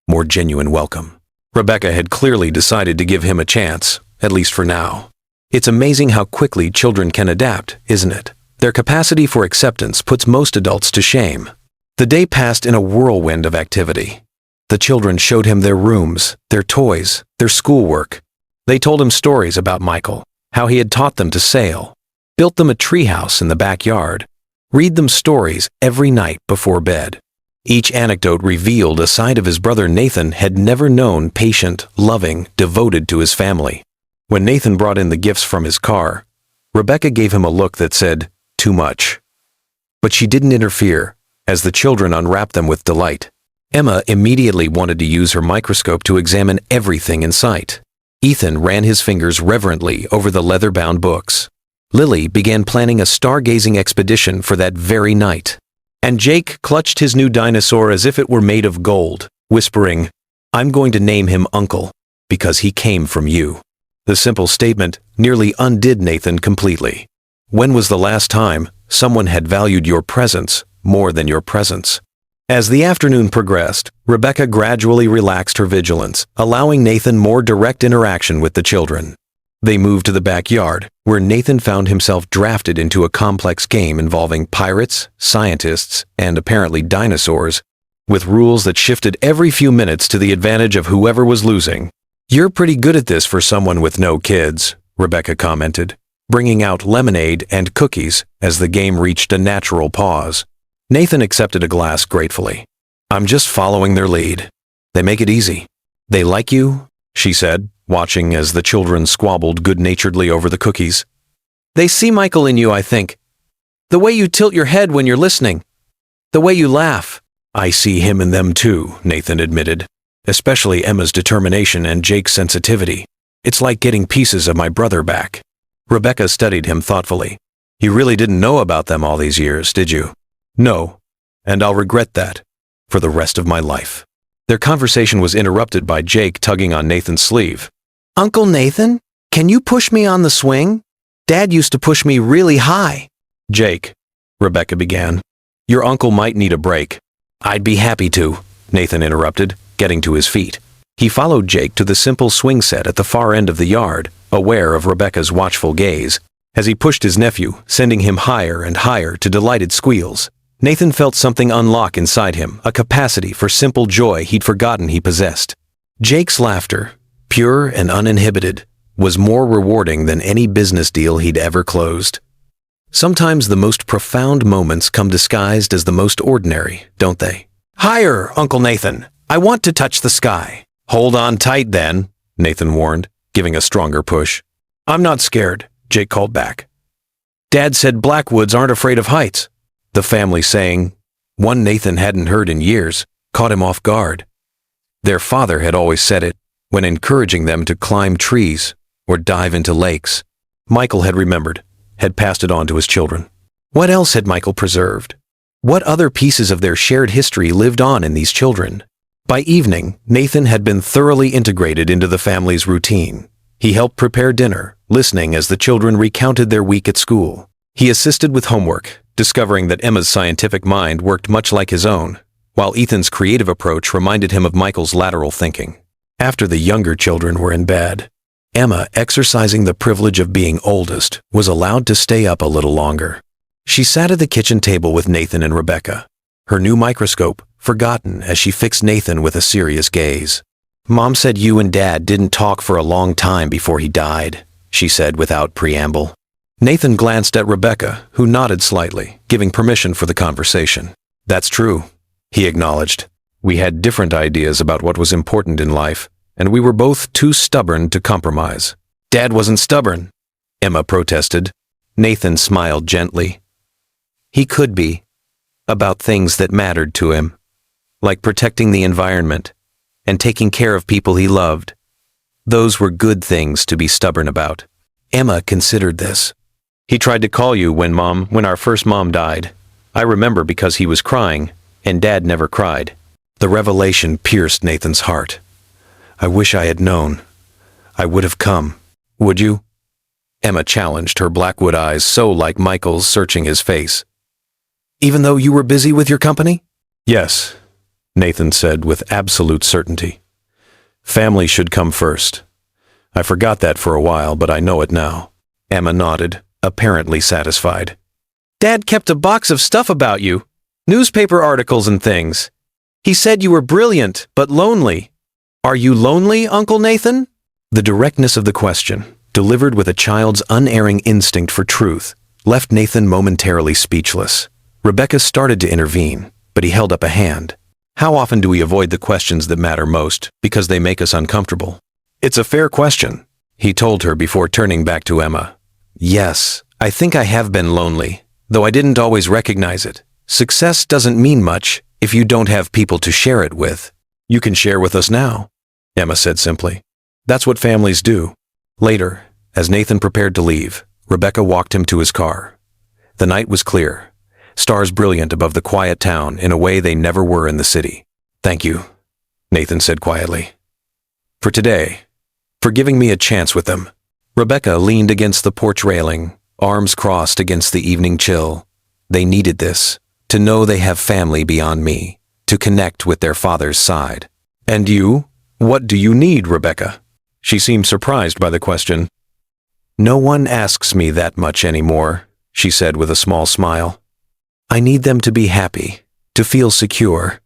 more genuine welcome. Rebecca had clearly decided to give him a chance, at least for now. It's amazing how quickly children can adapt, isn't it? Their capacity for acceptance puts most adults to shame. The day passed in a whirlwind of activity. The children showed him their rooms, their toys, their schoolwork. They told him stories about Michael, how he had taught them to sail, built them a treehouse in the backyard, read them stories every night before bed. Each anecdote revealed a side of his brother Nathan had never known: patient, loving, devoted to his family. When Nathan brought in the gifts from his car, Rebecca gave him a look that said, "Too much." But she didn't interfere, as the children unwrapped them with delight. Emma immediately wanted to use her microscope to examine everything in sight. Ethan ran his fingers reverently over the leather-bound books. Lily began planning a stargazing expedition for that very night. And Jake clutched his new dinosaur as if it were made of gold, whispering, "I'm going to name him Uncle, because he came from you." The simple statement nearly undid Nathan completely. When was the last time someone had valued your presence more than your presence? As the afternoon progressed, Rebecca gradually relaxed her vigilance, allowing Nathan more direct interaction with the children. They moved to the backyard, where Nathan found himself drafted into a complex game involving pirates, scientists, and apparently dinosaurs, with rules that shifted every few minutes to the advantage of whoever was losing. "You're pretty good at this for someone with no kids," Rebecca commented, bringing out lemonade and cookies as the game reached a natural pause. Nathan accepted a glass gratefully. "I'm just following their lead. They make it easy." "They like you?" she said, watching as the children squabbled good-naturedly over the cookies. "They see Michael in you, I think. The way you tilt your head when you're listening. The way you laugh." "I see him in them too," Nathan admitted, "especially Emma's determination and Jake's sensitivity. It's like getting pieces of my brother back." Rebecca studied him thoughtfully. "You really didn't know about them all these years, did you?" "No, and I'll regret that for the rest of my life." Their conversation was interrupted by Jake tugging on Nathan's sleeve. "Uncle Nathan, can you push me on the swing? Dad used to push me really high." "Jake," Rebecca began, "your uncle might need a break." "I'd be happy to," Nathan interrupted, getting to his feet. He followed Jake to the simple swing set at the far end of the yard, aware of Rebecca's watchful gaze. As he pushed his nephew, sending him higher and higher to delighted squeals, Nathan felt something unlock inside him, a capacity for simple joy he'd forgotten he possessed. Jake's laughter, pure and uninhibited, was more rewarding than any business deal he'd ever closed. Sometimes the most profound moments come disguised as the most ordinary, don't they? "Higher, Uncle Nathan! I want to touch the sky." "Hold on tight then," Nathan warned, giving a stronger push. "I'm not scared," Jake called back. "Dad said Blackwoods aren't afraid of heights." The family saying, one Nathan hadn't heard in years, caught him off guard. Their father had always said it, when encouraging them to climb trees or dive into lakes. Michael had remembered, had passed it on to his children. What else had Michael preserved? What other pieces of their shared history lived on in these children? By evening, Nathan had been thoroughly integrated into the family's routine. He helped prepare dinner, listening as the children recounted their week at school. He assisted with homework, discovering that Emma's scientific mind worked much like his own, while Ethan's creative approach reminded him of Michael's lateral thinking. After the younger children were in bed, Emma, exercising the privilege of being oldest, was allowed to stay up a little longer. She sat at the kitchen table with Nathan and Rebecca, her new microscope forgotten as she fixed Nathan with a serious gaze. "Mom said you and Dad didn't talk for a long time before he died," she said without preamble. Nathan glanced at Rebecca, who nodded slightly, giving permission for the conversation. "That's true," he acknowledged. "We had different ideas about what was important in life, and we were both too stubborn to compromise." "Dad wasn't stubborn," Emma protested. Nathan smiled gently. "He could be, about things that mattered to him, like protecting the environment and taking care of people he loved. Those were good things to be stubborn about." Emma considered this. "He tried to call you when our first mom died. I remember because he was crying, and Dad never cried." The revelation pierced Nathan's heart. "I wish I had known. I would have come." "Would you?" Emma challenged, her blackwood eyes so like Michael's searching his face. "Even though you were busy with your company?" "Yes," Nathan said with absolute certainty. "Family should come first. I forgot that for a while, but I know it now." Emma nodded, apparently satisfied. "Dad kept a box of stuff about you, newspaper articles and things. He said you were brilliant, but lonely. Are you lonely, Uncle Nathan?" The directness of the question, delivered with a child's unerring instinct for truth, left Nathan momentarily speechless. Rebecca started to intervene, but he held up a hand. How often do we avoid the questions that matter most because they make us uncomfortable? "It's a fair question," he told her before turning back to Emma. "Yes, I think I have been lonely, though I didn't always recognize it. Success doesn't mean much if you don't have people to share it with." "You can share with us now," Emma said simply. "That's what families do." Later, as Nathan prepared to leave, Rebecca walked him to his car. The night was clear, stars brilliant above the quiet town in a way they never were in the city. "Thank you," Nathan said quietly. "For today, for giving me a chance with them." Rebecca leaned against the porch railing, arms crossed against the evening chill. They needed this, to know they have family beyond me, to connect with their father's side. "And you? What do you need, Rebecca?" She seemed surprised by the question. "No one asks me that much anymore," she said with a small smile. "I need them to be happy, to feel secure,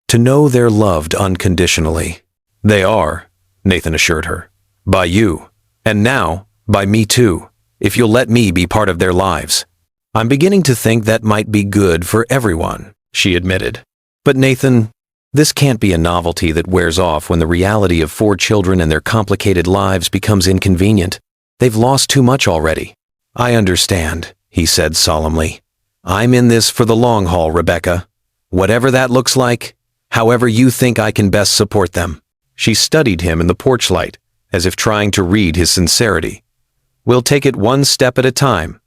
to know they're loved unconditionally." "They are," Nathan assured her. "By you. And now, by me too, if you'll let me be part of their lives." "I'm beginning to think that might be good for everyone," she admitted. "But Nathan, this can't be a novelty that wears off when the reality of 4 children and their complicated lives becomes inconvenient. They've lost too much already." "I understand," he said solemnly. "I'm in this for the long haul, Rebecca. Whatever that looks like, however you think I can best support them." She studied him in the porch light, as if trying to read his sincerity. "We'll take it one step at a time.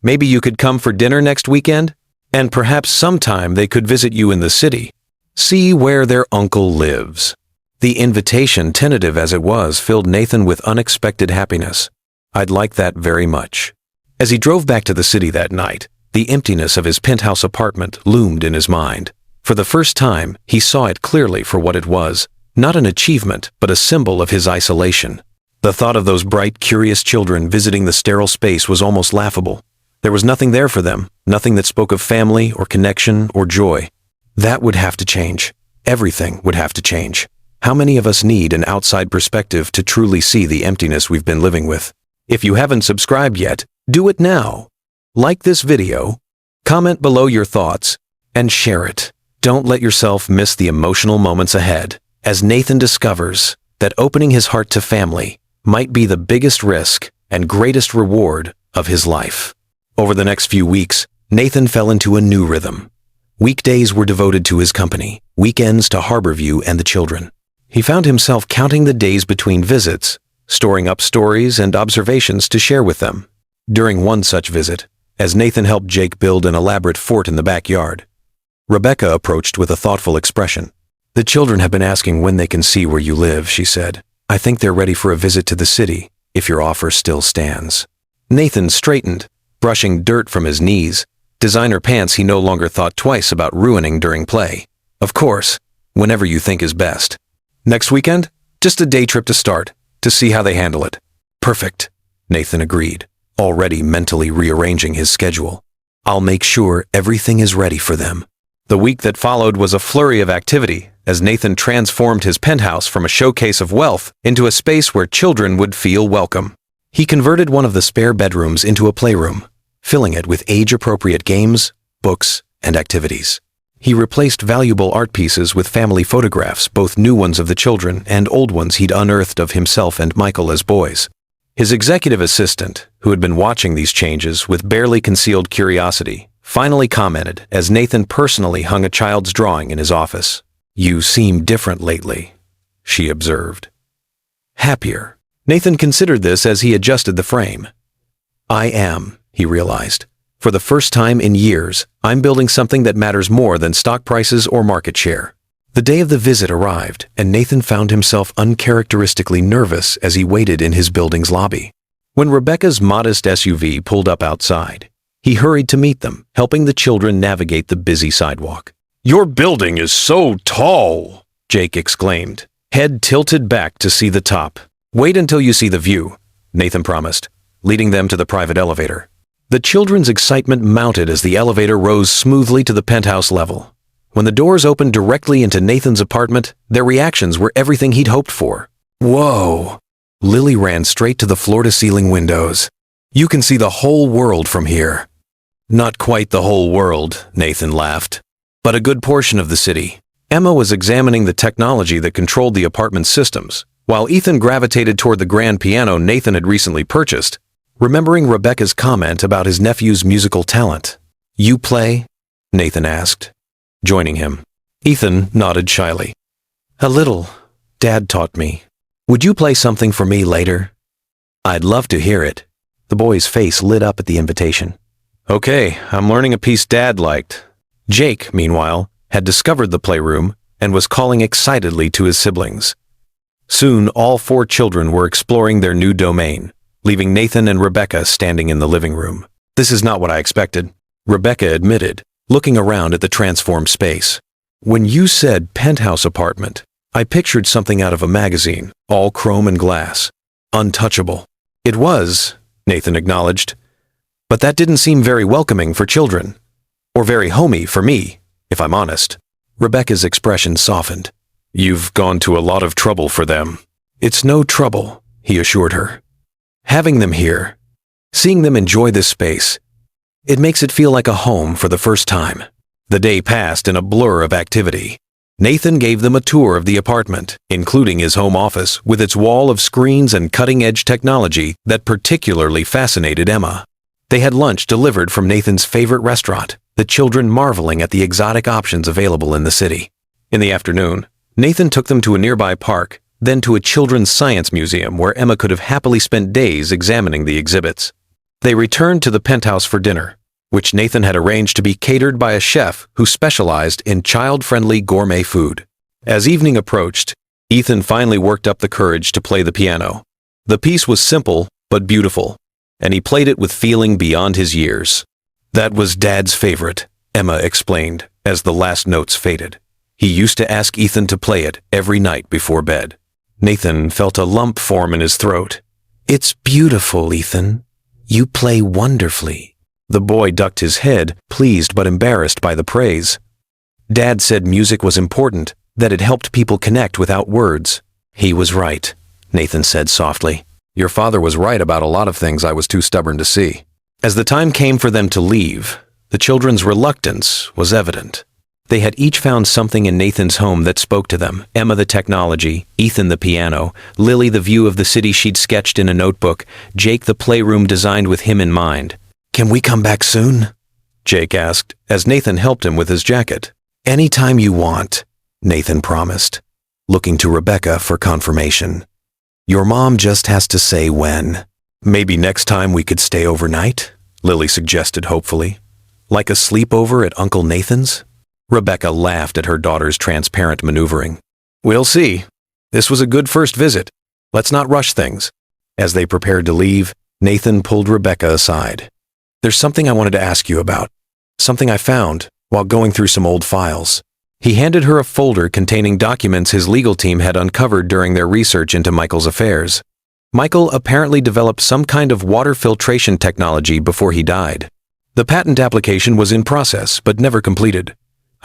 Maybe you could come for dinner next weekend? And perhaps sometime they could visit you in the city. See where their uncle lives." The invitation, tentative as it was, filled Nathan with unexpected happiness. "I'd like that very much." As he drove back to the city that night, the emptiness of his penthouse apartment loomed in his mind. For the first time, he saw it clearly for what it was, not an achievement, but a symbol of his isolation. The thought of those bright, curious children visiting the sterile space was almost laughable. There was nothing there for them, nothing that spoke of family or connection or joy. That would have to change. Everything would have to change. How many of us need an outside perspective to truly see the emptiness we've been living with? If you haven't subscribed yet, do it now. Like this video, comment below your thoughts, and share it. Don't let yourself miss the emotional moments ahead, as Nathan discovers that opening his heart to family might be the biggest risk and greatest reward of his life. Over the next few weeks, Nathan fell into a new rhythm. Weekdays were devoted to his company, weekends to Harborview and the children. He found himself counting the days between visits, storing up stories and observations to share with them. During one such visit, as Nathan helped Jake build an elaborate fort in the backyard, Rebecca approached with a thoughtful expression. "The children have been asking when they can see where you live," she said. "I think they're ready for a visit to the city, if your offer still stands." Nathan straightened, brushing dirt from his knees, designer pants he no longer thought twice about ruining during play. "Of course, whenever you think is best. Next weekend? Just a day trip to start, to see how they handle it." "Perfect," Nathan agreed, already mentally rearranging his schedule. "I'll make sure everything is ready for them." The week that followed was a flurry of activity, as Nathan transformed his penthouse from a showcase of wealth into a space where children would feel welcome. He converted one of the spare bedrooms into a playroom, filling it with age-appropriate games, books, and activities. He replaced valuable art pieces with family photographs, both new ones of the children and old ones he'd unearthed of himself and Michael as boys. His executive assistant, who had been watching these changes with barely concealed curiosity, finally commented as Nathan personally hung a child's drawing in his office. "You seem different lately," she observed. "Happier." Nathan considered this as he adjusted the frame. "I am," he realized. "For the first time in years, I'm building something that matters more than stock prices or market share." The day of the visit arrived, and Nathan found himself uncharacteristically nervous as he waited in his building's lobby. When Rebecca's modest SUV pulled up outside, he hurried to meet them, helping the children navigate the busy sidewalk. "Your building is so tall," Jake exclaimed, head tilted back to see the top. "Wait until you see the view," Nathan promised, leading them to the private elevator. The children's excitement mounted as the elevator rose smoothly to the penthouse level. When the doors opened directly into Nathan's apartment, their reactions were everything he'd hoped for. "Whoa!" Lily ran straight to the floor-to-ceiling windows. "You can see the whole world from here." "Not quite the whole world," Nathan laughed, "but a good portion of the city." Emma was examining the technology that controlled the apartment's systems, while Ethan gravitated toward the grand piano Nathan had recently purchased, remembering Rebecca's comment about his nephew's musical talent. "You play?" Nathan asked, joining him. Ethan nodded shyly. "A little. Dad taught me. Would you play something for me later?" "I'd love to hear it." The boy's face lit up at the invitation. Okay, I'm learning a piece Dad liked. Jake, meanwhile, had discovered the playroom and was calling excitedly to his siblings. Soon, all 4 children were exploring their new domain, leaving Nathan and Rebecca standing in the living room. This is not what I expected, Rebecca admitted, looking around at the transformed space. When you said penthouse apartment, I pictured something out of a magazine, all chrome and glass. Untouchable. It was, Nathan acknowledged, but that didn't seem very welcoming for children. Or very homey for me, if I'm honest. Rebecca's expression softened. You've gone to a lot of trouble for them. It's no trouble, he assured her. Having them here, seeing them enjoy this space, it makes it feel like a home for the first time. The day passed in a blur of activity. Nathan gave them a tour of the apartment, including his home office with its wall of screens and cutting-edge technology that particularly fascinated Emma. They had lunch delivered from Nathan's favorite restaurant, the children marveling at the exotic options available in the city. In the afternoon, Nathan took them to a nearby park, then to a children's science museum where Emma could have happily spent days examining the exhibits. They returned to the penthouse for dinner, which Nathan had arranged to be catered by a chef who specialized in child-friendly gourmet food. As evening approached, Ethan finally worked up the courage to play the piano. The piece was simple but beautiful, and he played it with feeling beyond his years. That was Dad's favorite, Emma explained as the last notes faded. He used to ask Ethan to play it every night before bed. Nathan felt a lump form in his throat. It's beautiful, Ethan. You play wonderfully. The boy ducked his head, pleased but embarrassed by the praise. Dad said music was important, that it helped people connect without words. He was right, Nathan said softly. Your father was right about a lot of things I was too stubborn to see. As the time came for them to leave, the children's reluctance was evident. They had each found something in Nathan's home that spoke to them. Emma the technology, Ethan the piano, Lily the view of the city she'd sketched in a notebook, Jake the playroom designed with him in mind. Can we come back soon? Jake asked, as Nathan helped him with his jacket. Anytime you want, Nathan promised, looking to Rebecca for confirmation. Your mom just has to say when. Maybe next time we could stay overnight, Lily suggested hopefully. Like a sleepover at Uncle Nathan's? Rebecca laughed at her daughter's transparent maneuvering. We'll see. This was a good first visit. Let's not rush things. As they prepared to leave, Nathan pulled Rebecca aside. There's something I wanted to ask you about. Something I found while going through some old files. He handed her a folder containing documents his legal team had uncovered during their research into Michael's affairs. Michael apparently developed some kind of water filtration technology before he died. The patent application was in process but never completed.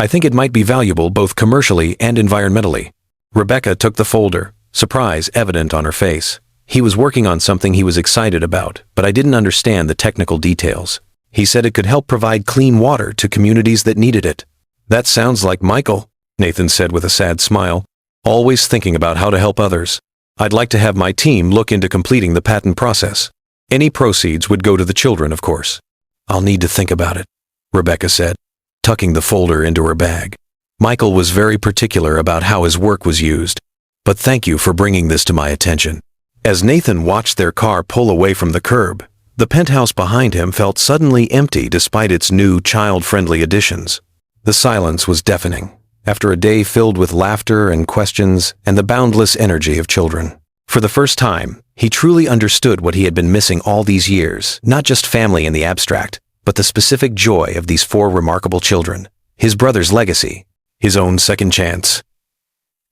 I think it might be valuable both commercially and environmentally. Rebecca took the folder, surprise evident on her face. He was working on something he was excited about, but I didn't understand the technical details. He said it could help provide clean water to communities that needed it. That sounds like Michael, Nathan said with a sad smile, always thinking about how to help others. I'd like to have my team look into completing the patent process. Any proceeds would go to the children, of course. I'll need to think about it, Rebecca said, tucking the folder into her bag. Michael was very particular about how his work was used, but thank you for bringing this to my attention. As Nathan watched their car pull away from the curb, the penthouse behind him felt suddenly empty despite its new child-friendly additions. The silence was deafening, after a day filled with laughter and questions and the boundless energy of children. For the first time, he truly understood what he had been missing all these years, not just family in the abstract, but the specific joy of these 4 remarkable children, his brother's legacy, his own second chance.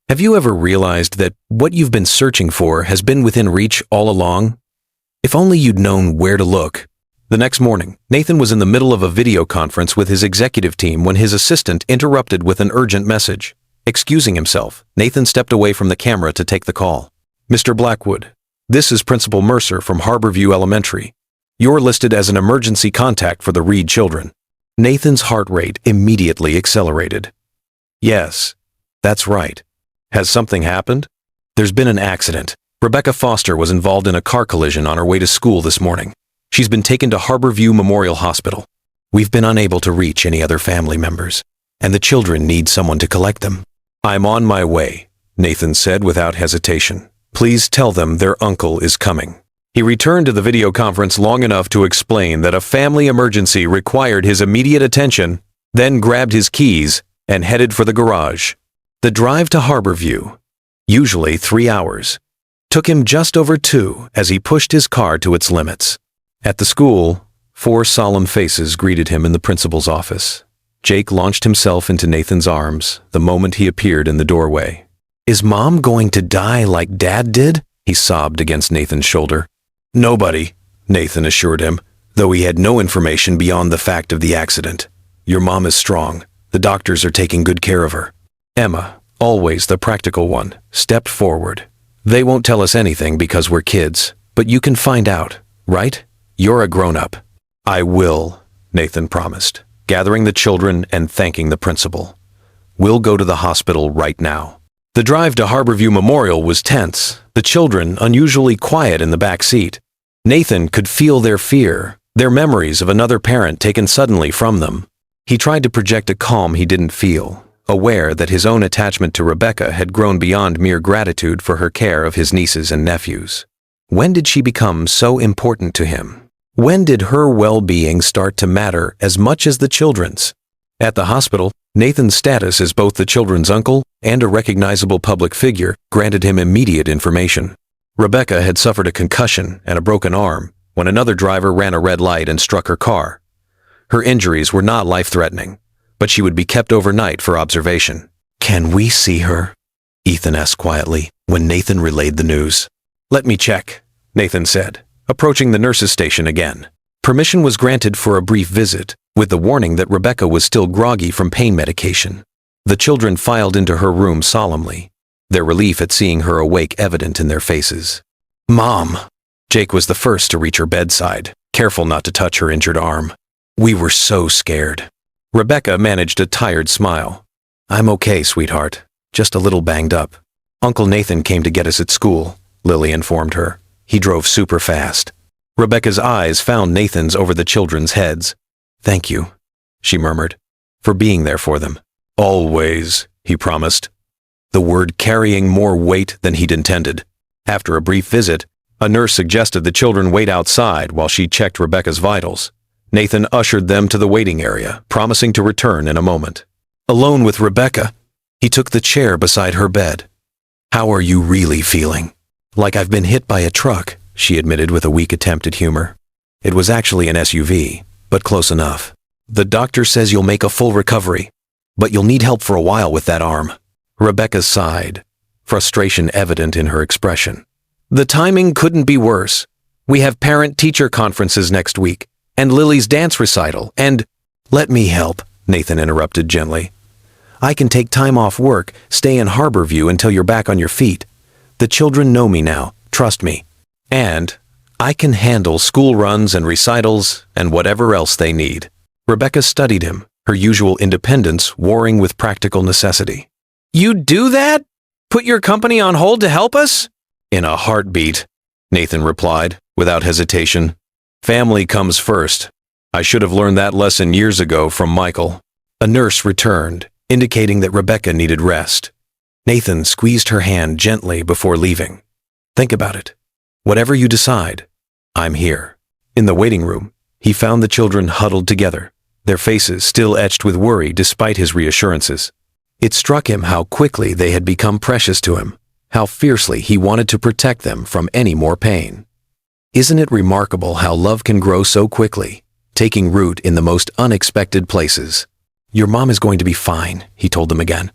Have you ever realized that what you've been searching for has been within reach all along? If only you'd known where to look. The next morning, Nathan was in the middle of a video conference with his executive team when his assistant interrupted with an urgent message. Excusing himself, Nathan stepped away from the camera to take the call. Mr. Blackwood, this is Principal Mercer from Harborview Elementary. You're listed as an emergency contact for the Reed children. Nathan's heart rate immediately accelerated. Yes, that's right. Has something happened? There's been an accident. Rebecca Foster was involved in a car collision on her way to school this morning. She's been taken to Harborview Memorial Hospital. We've been unable to reach any other family members, and the children need someone to collect them. I'm on my way, Nathan said without hesitation. Please tell them their uncle is coming. He returned to the video conference long enough to explain that a family emergency required his immediate attention, then grabbed his keys and headed for the garage. The drive to Harborview, usually 3 hours, took him just over 2 as he pushed his car to its limits. At the school, 4 solemn faces greeted him in the principal's office. Jake launched himself into Nathan's arms the moment he appeared in the doorway. "Is Mom going to die like Dad did?" he sobbed against Nathan's shoulder. "Nobody," Nathan assured him, though he had no information beyond the fact of the accident. "Your mom is strong. The doctors are taking good care of her." Emma, always the practical one, stepped forward. "They won't tell us anything because we're kids, but you can find out, right? You're a grown-up." "I will," Nathan promised, gathering the children and thanking the principal. "We'll go to the hospital right now." The drive to Harborview Memorial was tense, the children unusually quiet in the back seat. Nathan could feel their fear, their memories of another parent taken suddenly from them. He tried to project a calm he didn't feel, aware that his own attachment to Rebecca had grown beyond mere gratitude for her care of his nieces and nephews. When did she become so important to him? When did her well-being start to matter as much as the children's? At the hospital, Nathan's status as both the children's uncle and a recognizable public figure granted him immediate information. Rebecca had suffered a concussion and a broken arm when another driver ran a red light and struck her car. Her injuries were not life-threatening, but she would be kept overnight for observation. "Can we see her?" Ethan asked quietly when Nathan relayed the news. "Let me check," Nathan said, approaching the nurse's station again. Permission was granted for a brief visit, with the warning that Rebecca was still groggy from pain medication. The children filed into her room solemnly, their relief at seeing her awake evident in their faces. "Mom!" Jake was the first to reach her bedside, careful not to touch her injured arm. "We were so scared." Rebecca managed a tired smile. "I'm okay, sweetheart. Just a little banged up. Uncle Nathan came to get us at school," Lily informed her. "He drove super fast." Rebecca's eyes found Nathan's over the children's heads. "Thank you," she murmured, "for being there for them." "Always," he promised, the word carrying more weight than he'd intended. After a brief visit, a nurse suggested the children wait outside while she checked Rebecca's vitals. Nathan ushered them to the waiting area, promising to return in a moment. Alone with Rebecca, he took the chair beside her bed. "How are you really feeling?" "Like I've been hit by a truck," she admitted with a weak attempt at humor. "It was actually an SUV, but close enough. The doctor says you'll make a full recovery, but you'll need help for a while with that arm." Rebecca sighed, frustration evident in her expression. "The timing couldn't be worse. We have parent-teacher conferences next week, and Lily's dance recital, and—" "Let me help," Nathan interrupted gently. "I can take time off work, stay in Harborview until you're back on your feet. The children know me now, trust me. And I can handle school runs and recitals and whatever else they need." Rebecca studied him, her usual independence warring with practical necessity. "You'd do that? Put your company on hold to help us?" "In a heartbeat," Nathan replied, without hesitation. "Family comes first. I should have learned that lesson years ago from Michael." A nurse returned, indicating that Rebecca needed rest. Nathan squeezed her hand gently before leaving. "Think about it. Whatever you decide, I'm here." In the waiting room, he found the children huddled together, their faces still etched with worry despite his reassurances. It struck him how quickly they had become precious to him, how fiercely he wanted to protect them from any more pain. Isn't it remarkable how love can grow so quickly, taking root in the most unexpected places? "Your mom is going to be fine," he told them again.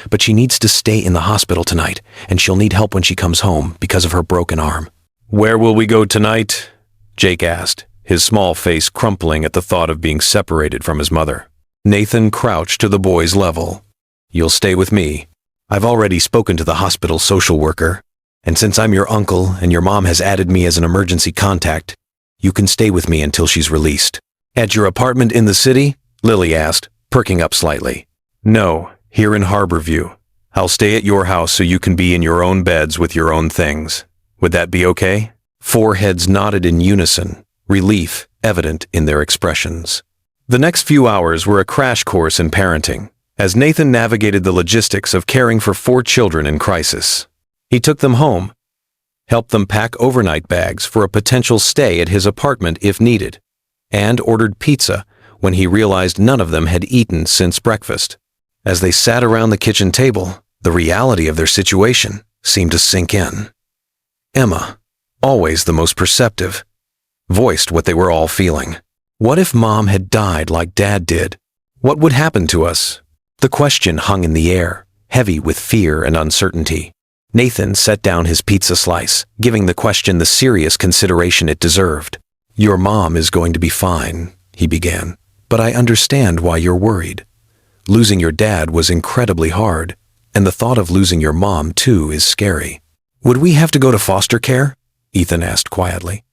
"But she needs to stay in the hospital tonight, and she'll need help when she comes home because of her broken arm." "Where will we go tonight?" Jake asked, his small face crumpling at the thought of being separated from his mother. Nathan crouched to the boy's level. "You'll stay with me. I've already spoken to the hospital social worker, and since I'm your uncle and your mom has added me as an emergency contact, you can stay with me until she's released." "At your apartment in the city?" Lily asked, perking up slightly. "No, here in Harborview. I'll stay at your house so you can be in your own beds with your own things. Would that be okay?" 4 heads nodded in unison, relief evident in their expressions. The next few hours were a crash course in parenting, as Nathan navigated the logistics of caring for 4 children in crisis. He took them home, helped them pack overnight bags for a potential stay at his apartment if needed, and ordered pizza when he realized none of them had eaten since breakfast. As they sat around the kitchen table, the reality of their situation seemed to sink in. Emma, always the most perceptive, voiced what they were all feeling. What if Mom had died like Dad did? What would happen to us? The question hung in the air, heavy with fear and uncertainty. Nathan set down his pizza slice, giving the question the serious consideration it deserved. "Your mom is going to be fine," he began, "but I understand why you're worried. Losing your dad was incredibly hard, and the thought of losing your mom too is scary." "Would we have to go to foster care?" Ethan asked quietly.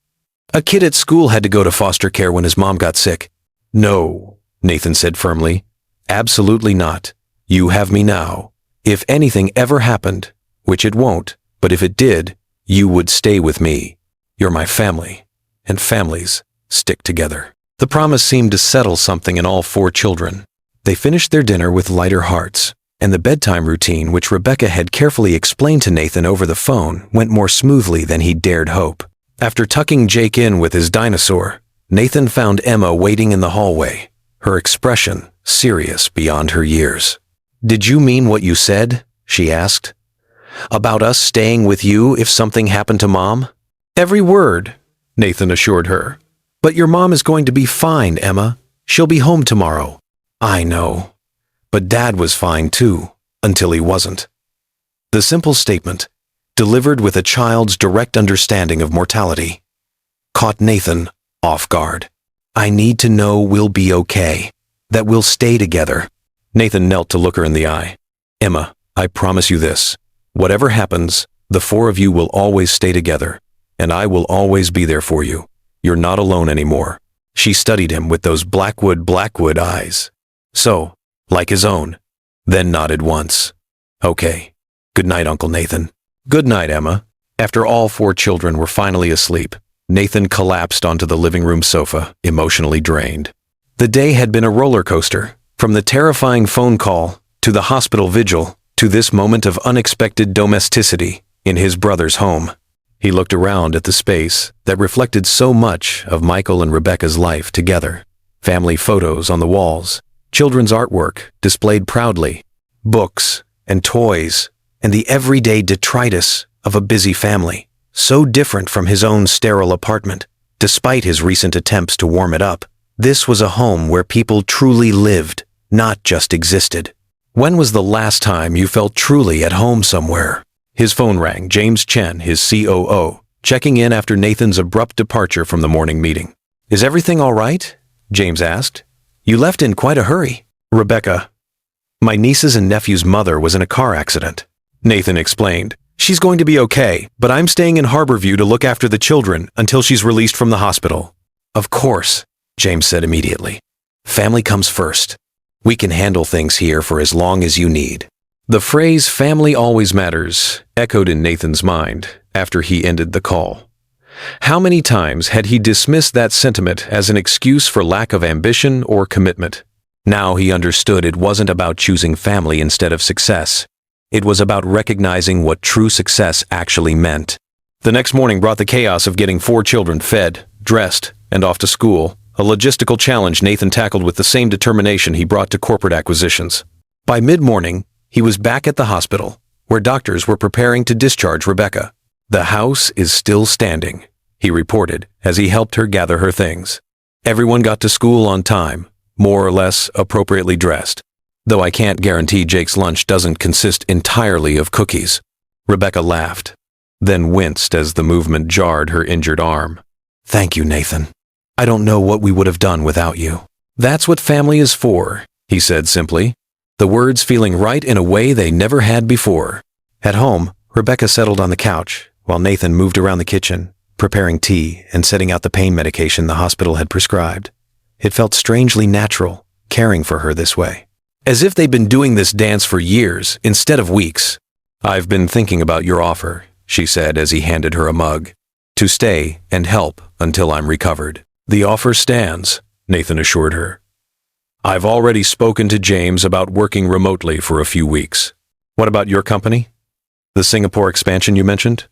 "A kid at school had to go to foster care when his mom got sick." "No," Nathan said firmly. "Absolutely not. You have me now. If anything ever happened, which it won't, but if it did, you would stay with me. You're my family, and families stick together." The promise seemed to settle something in all four children. They finished their dinner with lighter hearts, and the bedtime routine which Rebecca had carefully explained to Nathan over the phone went more smoothly than he dared hope. After tucking Jake in with his dinosaur, Nathan found Emma waiting in the hallway, her expression serious beyond her years. "Did you mean what you said?" she asked. "About us staying with you if something happened to Mom?" "Every word," Nathan assured her. "But your mom is going to be fine, Emma. She'll be home tomorrow." "I know. But Dad was fine too, until he wasn't." The simple statement, delivered with a child's direct understanding of mortality, caught Nathan off guard. "I need to know we'll be okay, that we'll stay together." Nathan knelt to look her in the eye. "Emma, I promise you this. Whatever happens, the four of you will always stay together, and I will always be there for you. You're not alone anymore." She studied him with those Blackwood eyes. So, like his own, then nodded once. "Okay. Good night, Uncle Nathan." "Good night, Emma." After all four children were finally asleep, Nathan collapsed onto the living room sofa, emotionally drained. The day had been a roller coaster, from the terrifying phone call, to the hospital vigil, to this moment of unexpected domesticity in his brother's home. He looked around at the space that reflected so much of Michael and Rebecca's life together. Family photos on the walls, children's artwork displayed proudly, books and toys, and the everyday detritus of a busy family, so different from his own sterile apartment. Despite his recent attempts to warm it up, this was a home where people truly lived, not just existed. "When was the last time you felt truly at home somewhere?" His phone rang. James Chen, his COO, checking in after Nathan's abrupt departure from the morning meeting. "Is everything all right?" James asked. "You left in quite a hurry." "Rebecca, my niece's and nephew's mother was in a car accident," Nathan explained. "She's going to be okay, but I'm staying in Harborview to look after the children until she's released from the hospital." "Of course," James said immediately. "Family comes first. We can handle things here for as long as you need." The phrase "family always matters" echoed in Nathan's mind after he ended the call. How many times had he dismissed that sentiment as an excuse for lack of ambition or commitment? Now he understood it wasn't about choosing family instead of success. It was about recognizing what true success actually meant. The next morning brought the chaos of getting four children fed, dressed, and off to school, a logistical challenge Nathan tackled with the same determination he brought to corporate acquisitions. By mid-morning, he was back at the hospital, where doctors were preparing to discharge Rebecca. "The house is still standing," he reported as he helped her gather her things. "Everyone got to school on time, more or less appropriately dressed. Though I can't guarantee Jake's lunch doesn't consist entirely of cookies." Rebecca laughed, then winced as the movement jarred her injured arm. "Thank you, Nathan. I don't know what we would have done without you." "That's what family is for," he said simply, the words feeling right in a way they never had before. At home, Rebecca settled on the couch, while Nathan moved around the kitchen, preparing tea and setting out the pain medication the hospital had prescribed. It felt strangely natural, caring for her this way. As if they'd been doing this dance for years, instead of weeks. "I've been thinking about your offer," she said as he handed her a mug. "To stay and help until I'm recovered." "The offer stands," Nathan assured her. "I've already spoken to James about working remotely for a few weeks." "What about your company? The Singapore expansion you mentioned?"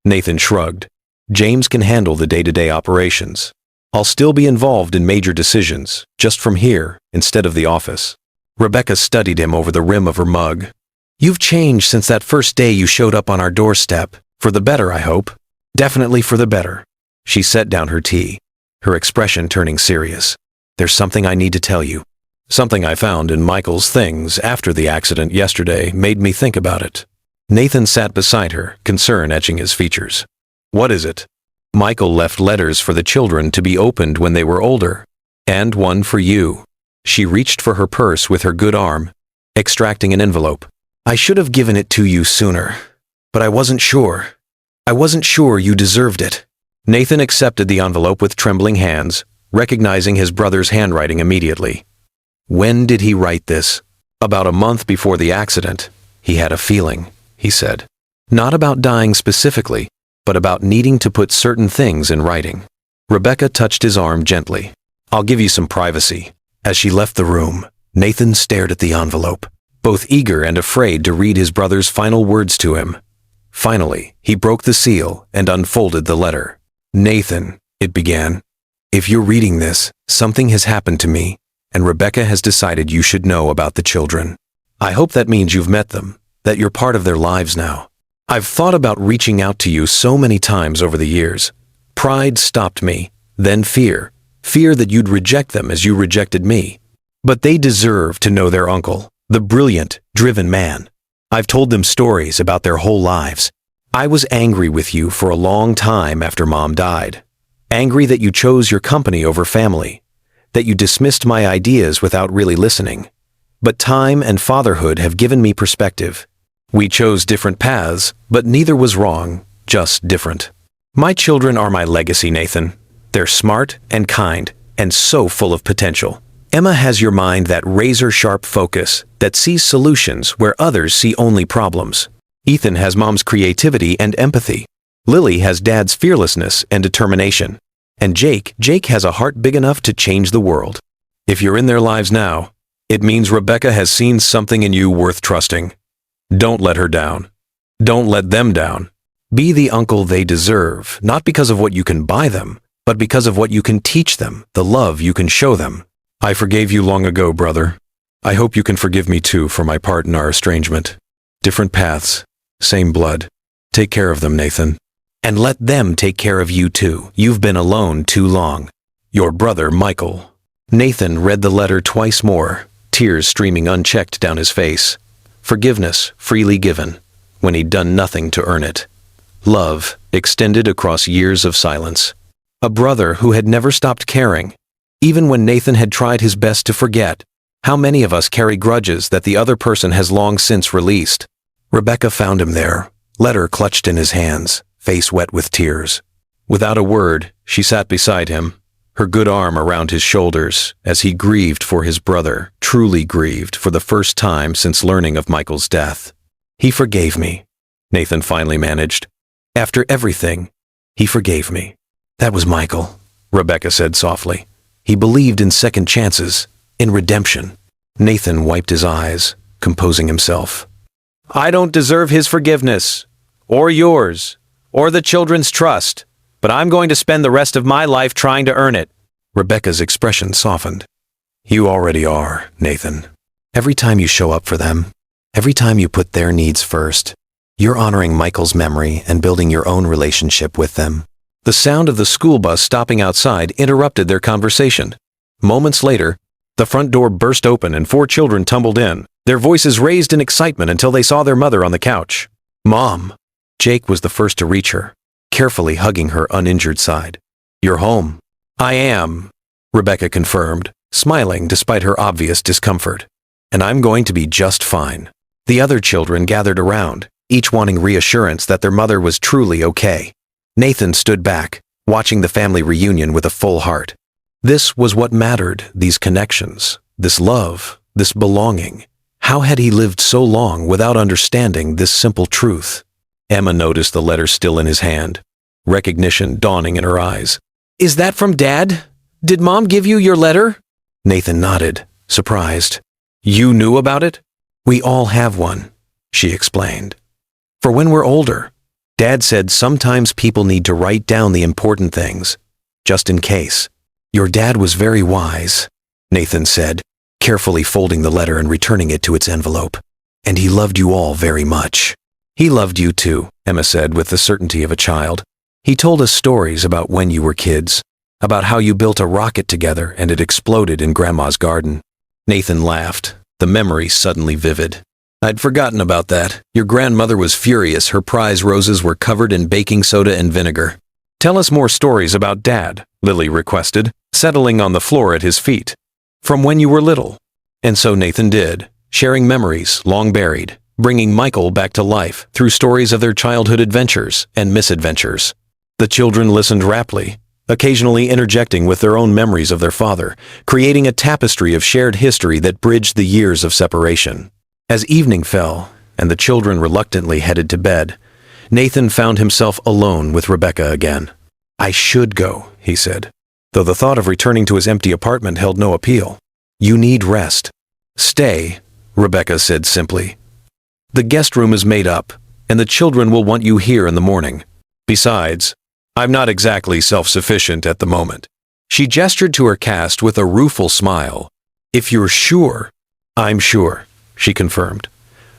Nathan shrugged. James can handle the day-to-day operations. I'll still be involved in major decisions, just from here, instead of the office. Rebecca studied him over the rim of her mug. You've changed since that first day you showed up on our doorstep. For the better, I hope. Definitely for the better. She set down her tea, her expression turning serious. There's something I need to tell you. Something I found in Michael's things after the accident yesterday made me think about it. Nathan sat beside her, concern etching his features. What is it? Michael left letters for the children to be opened when they were older. And one for you. She reached for her purse with her good arm, extracting an envelope. I should have given it to you sooner, but I wasn't sure. I wasn't sure you deserved it. Nathan accepted the envelope with trembling hands, recognizing his brother's handwriting immediately. When did he write this? About a month before the accident. He had a feeling, he said. Not about dying specifically, but about needing to put certain things in writing. Rebecca touched his arm gently. I'll give you some privacy. As she left the room, Nathan stared at the envelope, both eager and afraid to read his brother's final words to him. Finally, he broke the seal and unfolded the letter. Nathan, it began. If you're reading this, something has happened to me, and Rebecca has decided you should know about the children. I hope that means you've met them, that you're part of their lives now. I've thought about reaching out to you so many times over the years. Pride stopped me, then fear. Fear that you'd reject them as you rejected me. But they deserve to know their uncle, the brilliant, driven man. I've told them stories about their whole lives. I was angry with you for a long time after Mom died. Angry that you chose your company over family, that you dismissed my ideas without really listening. But time and fatherhood have given me perspective. We chose different paths, but neither was wrong, just different. My children are my legacy, Nathan. They're smart and kind, and so full of potential. Emma has your mind, that razor-sharp focus that sees solutions where others see only problems. Ethan has Mom's creativity and empathy. Lily has Dad's fearlessness and determination. And Jake has a heart big enough to change the world. If you're in their lives now, it means Rebecca has seen something in you worth trusting. Don't let her down. Don't let them down. Be the uncle they deserve, not because of what you can buy them, but because of what you can teach them, the love you can show them. I forgave you long ago, brother. I hope you can forgive me too for my part in our estrangement. Different paths, same blood. Take care of them, Nathan. And let them take care of you too. You've been alone too long. Your brother, Michael. Nathan read the letter twice more, tears streaming unchecked down his face. Forgiveness freely given, when he'd done nothing to earn it. Love extended across years of silence. A brother who had never stopped caring, even when Nathan had tried his best to forget. How many of us carry grudges that the other person has long since released? Rebecca found him there, letter clutched in his hands, face wet with tears. Without a word, she sat beside him, her good arm around his shoulders, as he grieved for his brother, truly grieved for the first time since learning of Michael's death. He forgave me, Nathan finally managed. After everything, he forgave me. That was Michael, Rebecca said softly. He believed in second chances, in redemption. Nathan wiped his eyes, composing himself. I don't deserve his forgiveness, or yours, or the children's trust, but I'm going to spend the rest of my life trying to earn it. Rebecca's expression softened. You already are, Nathan. Every time you show up for them, every time you put their needs first, you're honoring Michael's memory and building your own relationship with them. The sound of the school bus stopping outside interrupted their conversation. Moments later, the front door burst open and 4 children tumbled in, their voices raised in excitement until they saw their mother on the couch. Mom! Jake was the first to reach her, carefully hugging her uninjured side. You're home. I am, Rebecca confirmed, smiling despite her obvious discomfort. And I'm going to be just fine. The other children gathered around, each wanting reassurance that their mother was truly okay. Nathan stood back, watching the family reunion with a full heart. This was what mattered, these connections, this love, this belonging. How had he lived so long without understanding this simple truth? Emma noticed the letter still in his hand, recognition dawning in her eyes. Is that from Dad? Did Mom give you your letter? Nathan nodded, surprised. You knew about it? We all have one, she explained. For when we're older. Dad said sometimes people need to write down the important things, just in case. Your dad was very wise, Nathan said, carefully folding the letter and returning it to its envelope. And he loved you all very much. He loved you too, Emma said with the certainty of a child. He told us stories about when you were kids, about how you built a rocket together and it exploded in Grandma's garden. Nathan laughed, the memory suddenly vivid. I'd forgotten about that. Your grandmother was furious her prize roses were covered in baking soda and vinegar. Tell us more stories about Dad, Lily requested, settling on the floor at his feet. From when you were little. And so Nathan did, sharing memories long buried, bringing Michael back to life through stories of their childhood adventures and misadventures. The children listened raptly, occasionally interjecting with their own memories of their father, creating a tapestry of shared history that bridged the years of separation. As evening fell, and the children reluctantly headed to bed, Nathan found himself alone with Rebecca again. I should go, he said, though the thought of returning to his empty apartment held no appeal. You need rest. Stay, Rebecca said simply. The guest room is made up, and the children will want you here in the morning. Besides, I'm not exactly self-sufficient at the moment. She gestured to her cast with a rueful smile. If you're sure. I'm sure, she confirmed.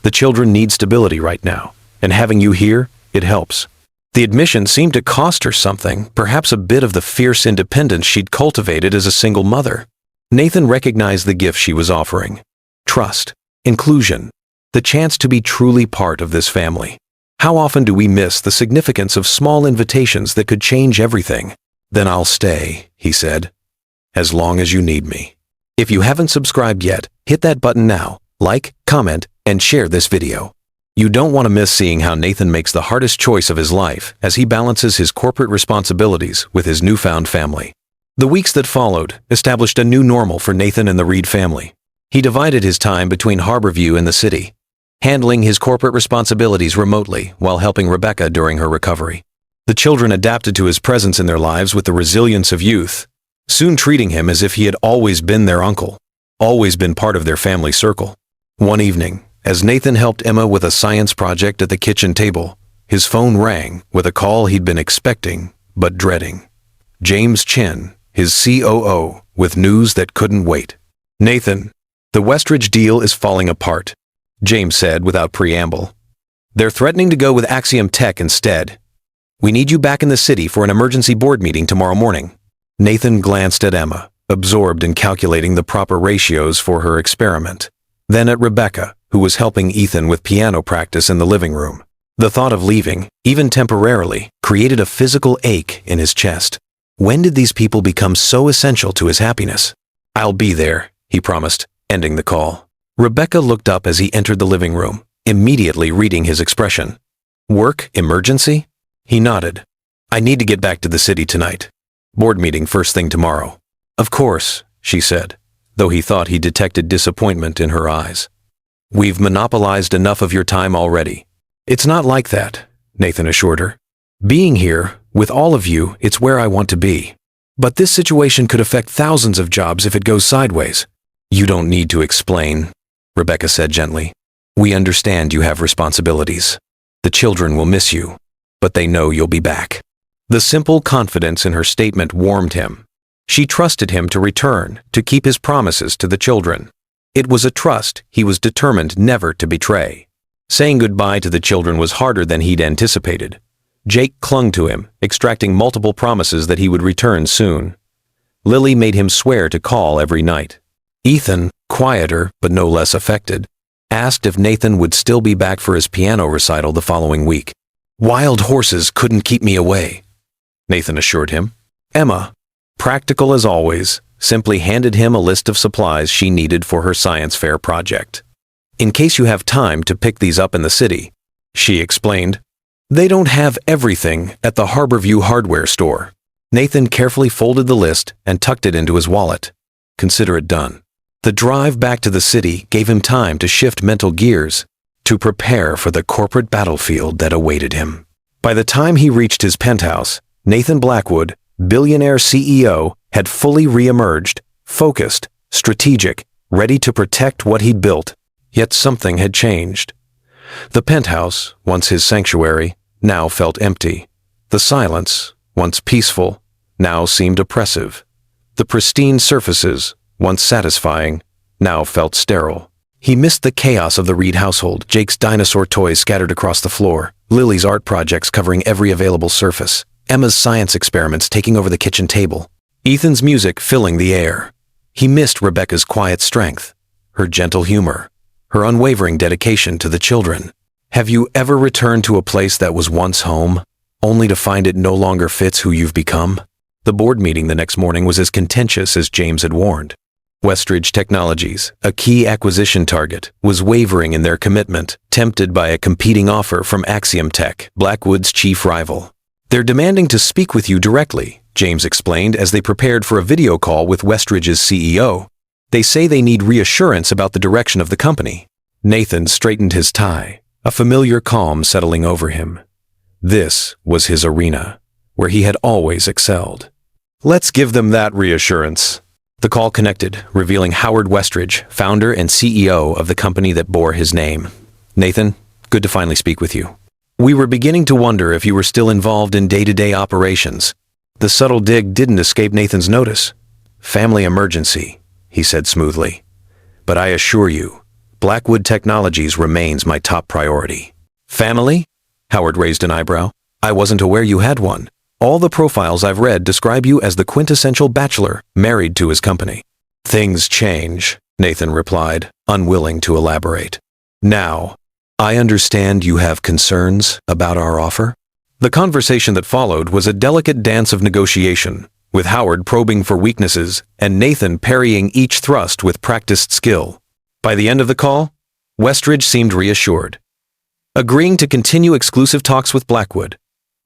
The children need stability right now, and having you here, it helps. The admission seemed to cost her something, perhaps a bit of the fierce independence she'd cultivated as a single mother. Nathan recognized the gift she was offering. Trust, inclusion, the chance to be truly part of this family. How often do we miss the significance of small invitations that could change everything? Then I'll stay, he said, as long as you need me. If you haven't subscribed yet, hit that button now, like, comment, and share this video. You don't want to miss seeing how Nathan makes the hardest choice of his life as he balances his corporate responsibilities with his newfound family. The weeks that followed established a new normal for Nathan and the Reed family. He divided his time between Harborview and the city, handling his corporate responsibilities remotely while helping Rebecca during her recovery. The children adapted to his presence in their lives with the resilience of youth, soon treating him as if he had always been their uncle, always been part of their family circle. One evening, as Nathan helped Emma with a science project at the kitchen table, his phone rang with a call he'd been expecting but dreading. James Chen, his COO, with news that couldn't wait. Nathan, the Westridge deal is falling apart, James said without preamble. They're threatening to go with Axiom Tech instead. We need you back in the city for an emergency board meeting tomorrow morning. Nathan glanced at Emma, absorbed in calculating the proper ratios for her experiment. Then at Rebecca, who was helping Ethan with piano practice in the living room. The thought of leaving, even temporarily, created a physical ache in his chest. When did these people become so essential to his happiness? I'll be there, he promised, ending the call. Rebecca looked up as he entered the living room, immediately reading his expression. Work emergency? He nodded. I need to get back to the city tonight. Board meeting first thing tomorrow. Of course, she said, though he thought he detected disappointment in her eyes. We've monopolized enough of your time already. It's not like that, Nathan assured her. Being here, with all of you, it's where I want to be. But this situation could affect thousands of jobs if it goes sideways. You don't need to explain, Rebecca said gently. We understand you have responsibilities. The children will miss you, but they know you'll be back. The simple confidence in her statement warmed him. She trusted him to return, to keep his promises to the children. It was a trust he was determined never to betray. Saying goodbye to the children was harder than he'd anticipated. Jake clung to him, extracting multiple promises that he would return soon. Lily made him swear to call every night. Ethan, quieter but no less affected, asked if Nathan would still be back for his piano recital the following week. Wild horses couldn't keep me away, Nathan assured him. Emma, practical as always, simply handed him a list of supplies she needed for her science fair project. In case you have time to pick these up in the city, she explained. They don't have everything at the Harborview hardware store. Nathan carefully folded the list and tucked it into his wallet. Consider it done. The drive back to the city gave him time to shift mental gears, to prepare for the corporate battlefield that awaited him. By the time he reached his penthouse, Nathan Blackwood, Billionaire CEO, had fully re-emerged, focused, strategic, ready to protect what he'd built. Yet something had changed. The penthouse, once his sanctuary, now felt empty. The silence, once peaceful, now seemed oppressive. The pristine surfaces, once satisfying, now felt sterile. He missed the chaos of the Reed household, Jake's dinosaur toys scattered across the floor, Lily's art projects covering every available surface, Emma's science experiments taking over the kitchen table, Ethan's music filling the air. He missed Rebecca's quiet strength, her gentle humor, her unwavering dedication to the children. Have you ever returned to a place that was once home, only to find it no longer fits who you've become? The board meeting the next morning was as contentious as James had warned. Westridge Technologies, a key acquisition target, was wavering in their commitment, tempted by a competing offer from Axiom Tech, Blackwood's chief rival. "They're demanding to speak with you directly," James explained as they prepared for a video call with Westridge's CEO. "They say they need reassurance about the direction of the company." Nathan straightened his tie, a familiar calm settling over him. This was his arena, where he had always excelled. "Let's give them that reassurance." The call connected, revealing Howard Westridge, founder and CEO of the company that bore his name. "Nathan, good to finally speak with you. We were beginning to wonder if you were still involved in day-to-day operations." The subtle dig didn't escape Nathan's notice. "Family emergency," he said smoothly. "But I assure you, Blackwood Technologies remains my top priority." "Family?" Howard raised an eyebrow. "I wasn't aware you had one. All the profiles I've read describe you as the quintessential bachelor, married to his company." "Things change," Nathan replied, unwilling to elaborate. "Now, I understand you have concerns about our offer?" The conversation that followed was a delicate dance of negotiation, with Howard probing for weaknesses and Nathan parrying each thrust with practiced skill. By the end of the call, Westridge seemed reassured, agreeing to continue exclusive talks with Blackwood,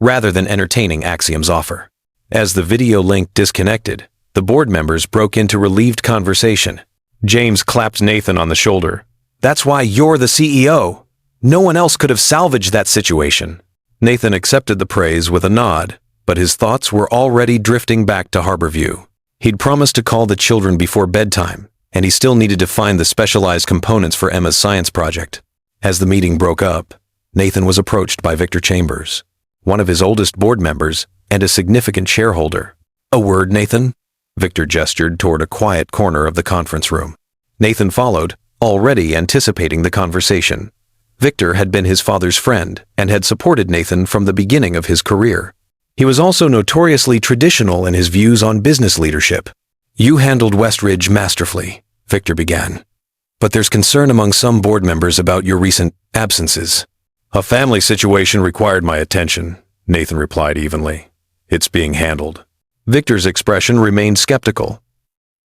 rather than entertaining Axiom's offer. As the video link disconnected, the board members broke into relieved conversation. James clapped Nathan on the shoulder. "That's why you're the CEO. No one else could have salvaged that situation." Nathan accepted the praise with a nod, but his thoughts were already drifting back to Harborview. He'd promised to call the children before bedtime, and he still needed to find the specialized components for Emma's science project. As the meeting broke up, Nathan was approached by Victor Chambers, one of his oldest board members and a significant shareholder. "A word, Nathan?" Victor gestured toward a quiet corner of the conference room. Nathan followed, already anticipating the conversation. Victor had been his father's friend and had supported Nathan from the beginning of his career. He was also notoriously traditional in his views on business leadership. "You handled Westridge masterfully," Victor began. "But there's concern among some board members about your recent absences." "A family situation required my attention," Nathan replied evenly. "It's being handled." Victor's expression remained skeptical.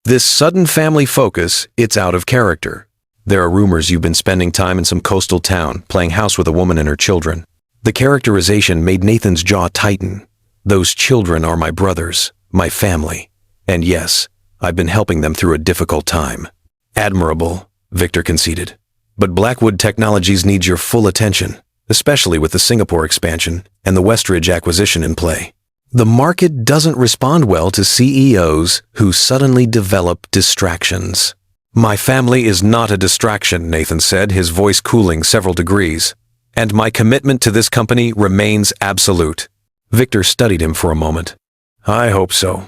"This sudden family focus, it's out of character. There are rumors you've been spending time in some coastal town, playing house with a woman and her children." The characterization made Nathan's jaw tighten. "Those children are my brothers, my family. And yes, I've been helping them through a difficult time." "Admirable," Victor conceded. "But Blackwood Technologies needs your full attention, especially with the Singapore expansion and the Westridge acquisition in play. The market doesn't respond well to CEOs who suddenly develop distractions." "My family is not a distraction," Nathan said, his voice cooling several degrees. "And my commitment to this company remains absolute." Victor studied him for a moment. "I hope so.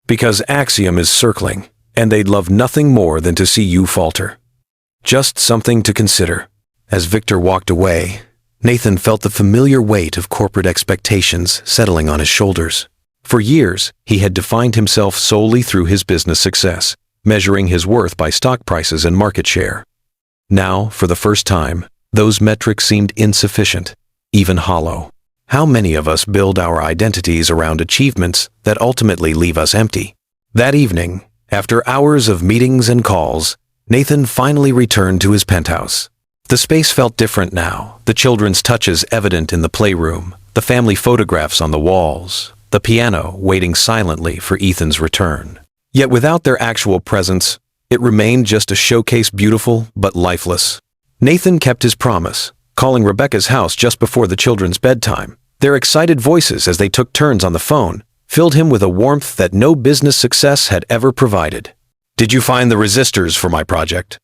Because Axiom is circling, and they'd love nothing more than to see you falter." "Just something to consider." As Victor walked away, Nathan felt the familiar weight of corporate expectations settling on his shoulders. For years, he had defined himself solely through his business success, measuring his worth by stock prices and market share. Now, for the first time, those metrics seemed insufficient, even hollow. How many of us build our identities around achievements that ultimately leave us empty? That evening, after hours of meetings and calls, Nathan finally returned to his penthouse. The space felt different now, the children's touches evident in the playroom, the family photographs on the walls, the piano waiting silently for Ethan's return. Yet without their actual presence, it remained just a showcase, beautiful but lifeless. Nathan kept his promise, calling Rebecca's house just before the children's bedtime. Their excited voices as they took turns on the phone filled him with a warmth that no business success had ever provided. "Did you find the resistors for my project?"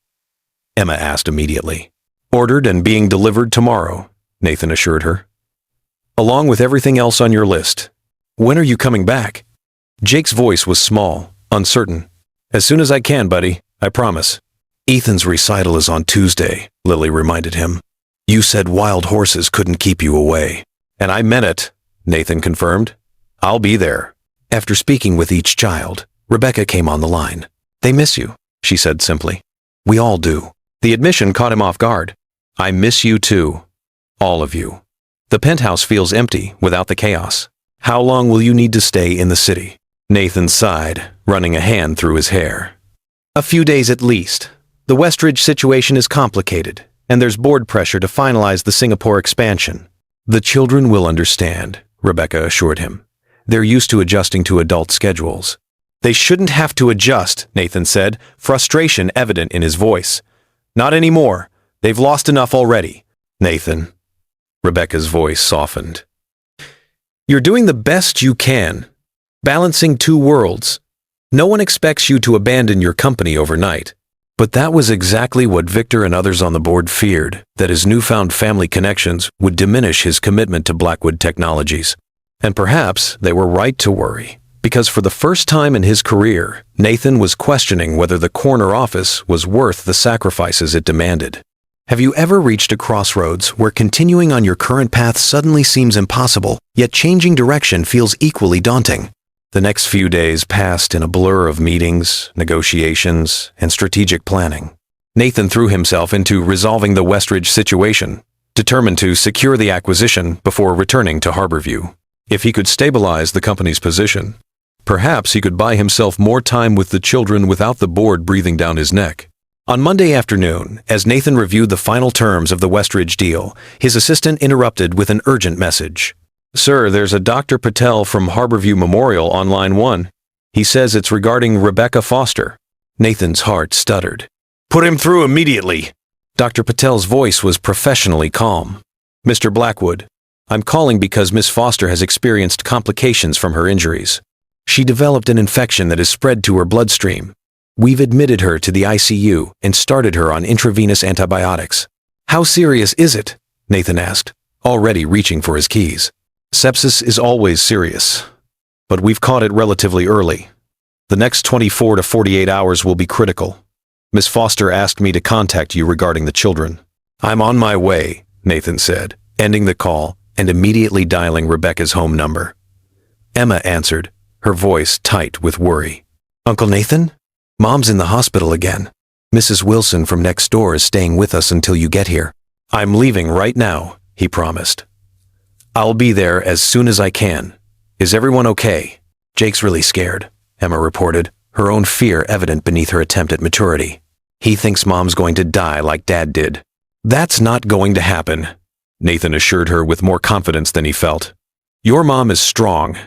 Emma asked immediately. "Ordered and being delivered tomorrow," Nathan assured her. along with everything else on your list. When are you coming back? Jake's voice was small, uncertain. As soon as I can, buddy, I promise. Ethan's recital is on Tuesday, Lily reminded him. You said wild horses couldn't keep you away. And I meant it, Nathan confirmed. I'll be there. After speaking with each child, Rebecca came on the line. They miss you, she said simply. We all do. The admission caught him off guard. I miss you too. All of you. The penthouse feels empty without the chaos. How long will you need to stay in the city? Nathan sighed, running a hand through his hair. A few days at least. The Westridge situation is complicated, and there's board pressure to finalize the Singapore expansion. The children will understand, Rebecca assured him. They're used to adjusting to adult schedules. They shouldn't have to adjust, Nathan said, frustration evident in his voice. Not anymore. They've lost enough already. Nathan. Rebecca's voice softened. You're doing the best you can, balancing two worlds. No one expects you to abandon your company overnight. But that was exactly what Victor and others on the board feared, that his newfound family connections would diminish his commitment to Blackwood Technologies. And perhaps they were right to worry, because for the first time in his career, Nathan was questioning whether the corner office was worth the sacrifices it demanded. Have you ever reached a crossroads where continuing on your current path suddenly seems impossible, yet changing direction feels equally daunting? The next few days passed in a blur of meetings, negotiations, and strategic planning. Nathan threw himself into resolving the Westridge situation, determined to secure the acquisition before returning to Harborview. If he could stabilize the company's position, perhaps he could buy himself more time with the children without the board breathing down his neck. On Monday afternoon, as Nathan reviewed the final terms of the Westridge deal, his assistant interrupted with an urgent message. Sir, there's a Dr. Patel from Harborview Memorial on line 1. He says it's regarding Rebecca Foster. Nathan's heart stuttered. Put him through immediately. Dr. Patel's voice was professionally calm. Mr. Blackwood, I'm calling because Miss Foster has experienced complications from her injuries. She developed an infection that has spread to her bloodstream. We've admitted her to the ICU and started her on intravenous antibiotics. How serious is it? Nathan asked, already reaching for his keys. Sepsis is always serious, but we've caught it relatively early. The next 24 to 48 hours will be critical. Miss Foster asked me to contact you regarding the children. I'm on my way, Nathan said, ending the call and immediately dialing Rebecca's home number. Emma answered, her voice tight with worry. Uncle Nathan? Mom's in the hospital again. Mrs. Wilson from next door is staying with us until you get here. I'm leaving right now, he promised. I'll be there as soon as I can. Is everyone okay? Jake's really scared, Emma reported, her own fear evident beneath her attempt at maturity. He thinks Mom's going to die like Dad did. That's not going to happen, Nathan assured her with more confidence than he felt. Your mom is strong,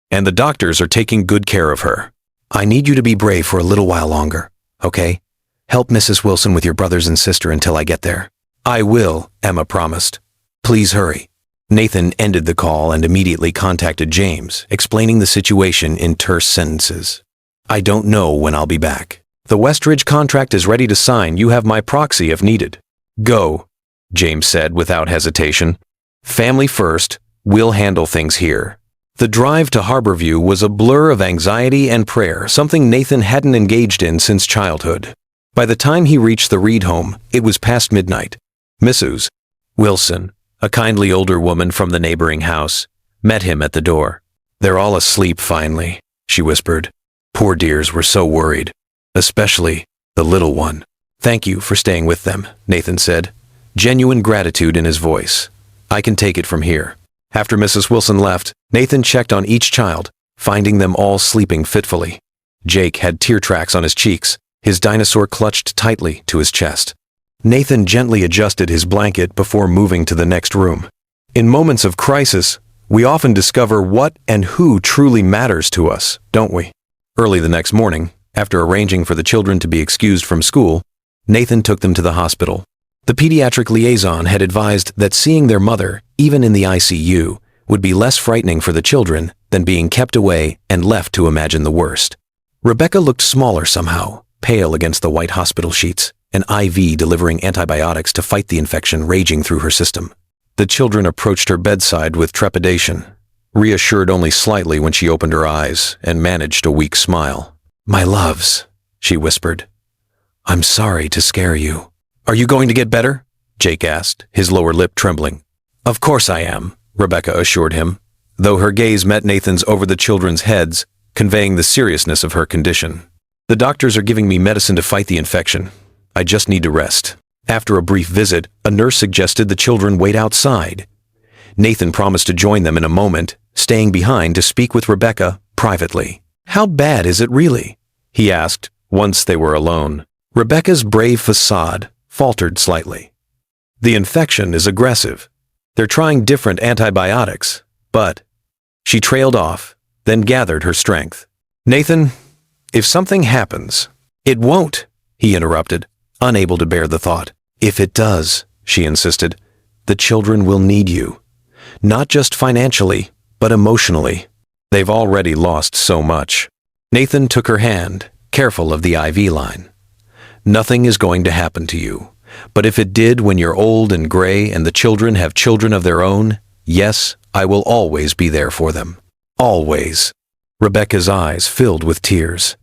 and the doctors are taking good care of her. I need you to be brave for a little while longer, okay? Help Mrs. Wilson with your brothers and sister until I get there. I will, Emma promised. Please hurry. Nathan ended the call and immediately contacted James, explaining the situation in terse sentences. I don't know when I'll be back. The Westridge contract is ready to sign. You have my proxy if needed. Go, James said without hesitation. Family first, we'll handle things here. The drive to Harborview was a blur of anxiety and prayer, something Nathan hadn't engaged in since childhood. By the time he reached the Reed home, it was past midnight. Mrs. Wilson, a kindly older woman from the neighboring house, met him at the door. They're all asleep finally, she whispered. Poor dears were so worried, especially the little one. Thank you for staying with them, Nathan said, genuine gratitude in his voice. I can take it from here. After Mrs. Wilson left, Nathan checked on each child, finding them all sleeping fitfully. Jake had tear tracks on his cheeks, his dinosaur clutched tightly to his chest. Nathan gently adjusted his blanket before moving to the next room. In moments of crisis, we often discover what and who truly matters to us, don't we? Early the next morning, after arranging for the children to be excused from school, Nathan took them to the hospital. The pediatric liaison had advised that seeing their mother, even in the ICU, would be less frightening for the children than being kept away and left to imagine the worst. Rebecca looked smaller somehow, pale against the white hospital sheets, an IV delivering antibiotics to fight the infection raging through her system. The children approached her bedside with trepidation, reassured only slightly when she opened her eyes and managed a weak smile. "My loves," she whispered. "I'm sorry to scare you." "Are you going to get better?" Jake asked, his lower lip trembling. "Of course I am," Rebecca assured him, though her gaze met Nathan's over the children's heads, conveying the seriousness of her condition. "The doctors are giving me medicine to fight the infection. I just need to rest." After a brief visit, a nurse suggested the children wait outside. Nathan promised to join them in a moment, staying behind to speak with Rebecca privately. "How bad is it really?" he asked once they were alone. Rebecca's brave facade faltered slightly. "The infection is aggressive. They're trying different antibiotics, but—" She trailed off, then gathered her strength. "Nathan, if something happens—" "It won't," he interrupted, unable to bear the thought. "If it does," she insisted, "the children will need you. Not just financially, but emotionally. They've already lost so much." Nathan took her hand, careful of the IV line. "Nothing is going to happen to you. But if it did when you're old and gray and the children have children of their own, yes, I will always be there for them. Always." Rebecca's eyes filled with tears.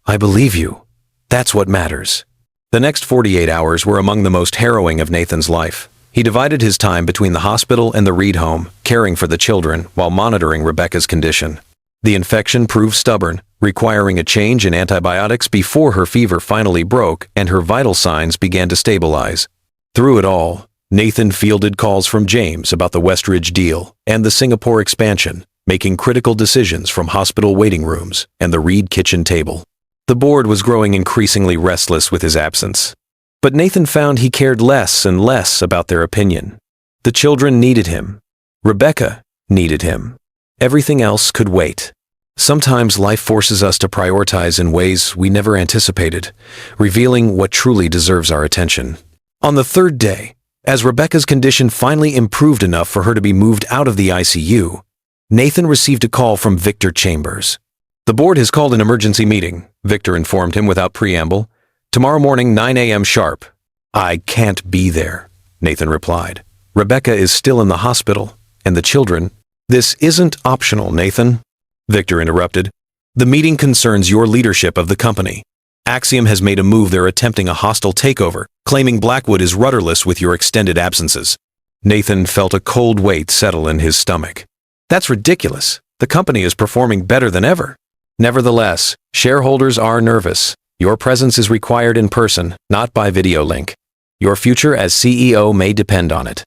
"I believe you. That's what matters." The next 48 hours were among the most harrowing of Nathan's life. He divided his time between the hospital and the Reed home, caring for the children while monitoring Rebecca's condition. The infection proved stubborn, requiring a change in antibiotics before her fever finally broke and her vital signs began to stabilize. Through it all, Nathan fielded calls from James about the Westridge deal and the Singapore expansion, making critical decisions from hospital waiting rooms and the Reed kitchen table. The board was growing increasingly restless with his absence. But Nathan found he cared less and less about their opinion. The children needed him. Rebecca needed him. Everything else could wait. Sometimes life forces us to prioritize in ways we never anticipated, revealing what truly deserves our attention. On the third day, as Rebecca's condition finally improved enough for her to be moved out of the ICU, Nathan received a call from Victor Chambers. "The board has called an emergency meeting," Victor informed him without preamble. "Tomorrow morning, 9 a.m. sharp." "I can't be there," Nathan replied. "Rebecca is still in the hospital, and the children—" "This isn't optional, Nathan," Victor interrupted. "The meeting concerns your leadership of the company. Axiom has made a move. They're attempting a hostile takeover, claiming Blackwood is rudderless with your extended absences." Nathan felt a cold weight settle in his stomach. "That's ridiculous. The company is performing better than ever." "Nevertheless, shareholders are nervous. Your presence is required in person, not by video link. Your future as CEO may depend on it."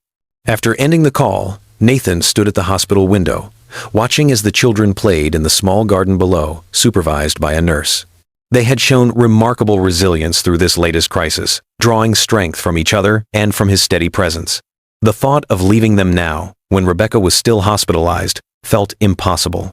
After ending the call, Nathan stood at the hospital window, watching as the children played in the small garden below, supervised by a nurse. They had shown remarkable resilience through this latest crisis, drawing strength from each other and from his steady presence. The thought of leaving them now, when Rebecca was still hospitalized, felt impossible.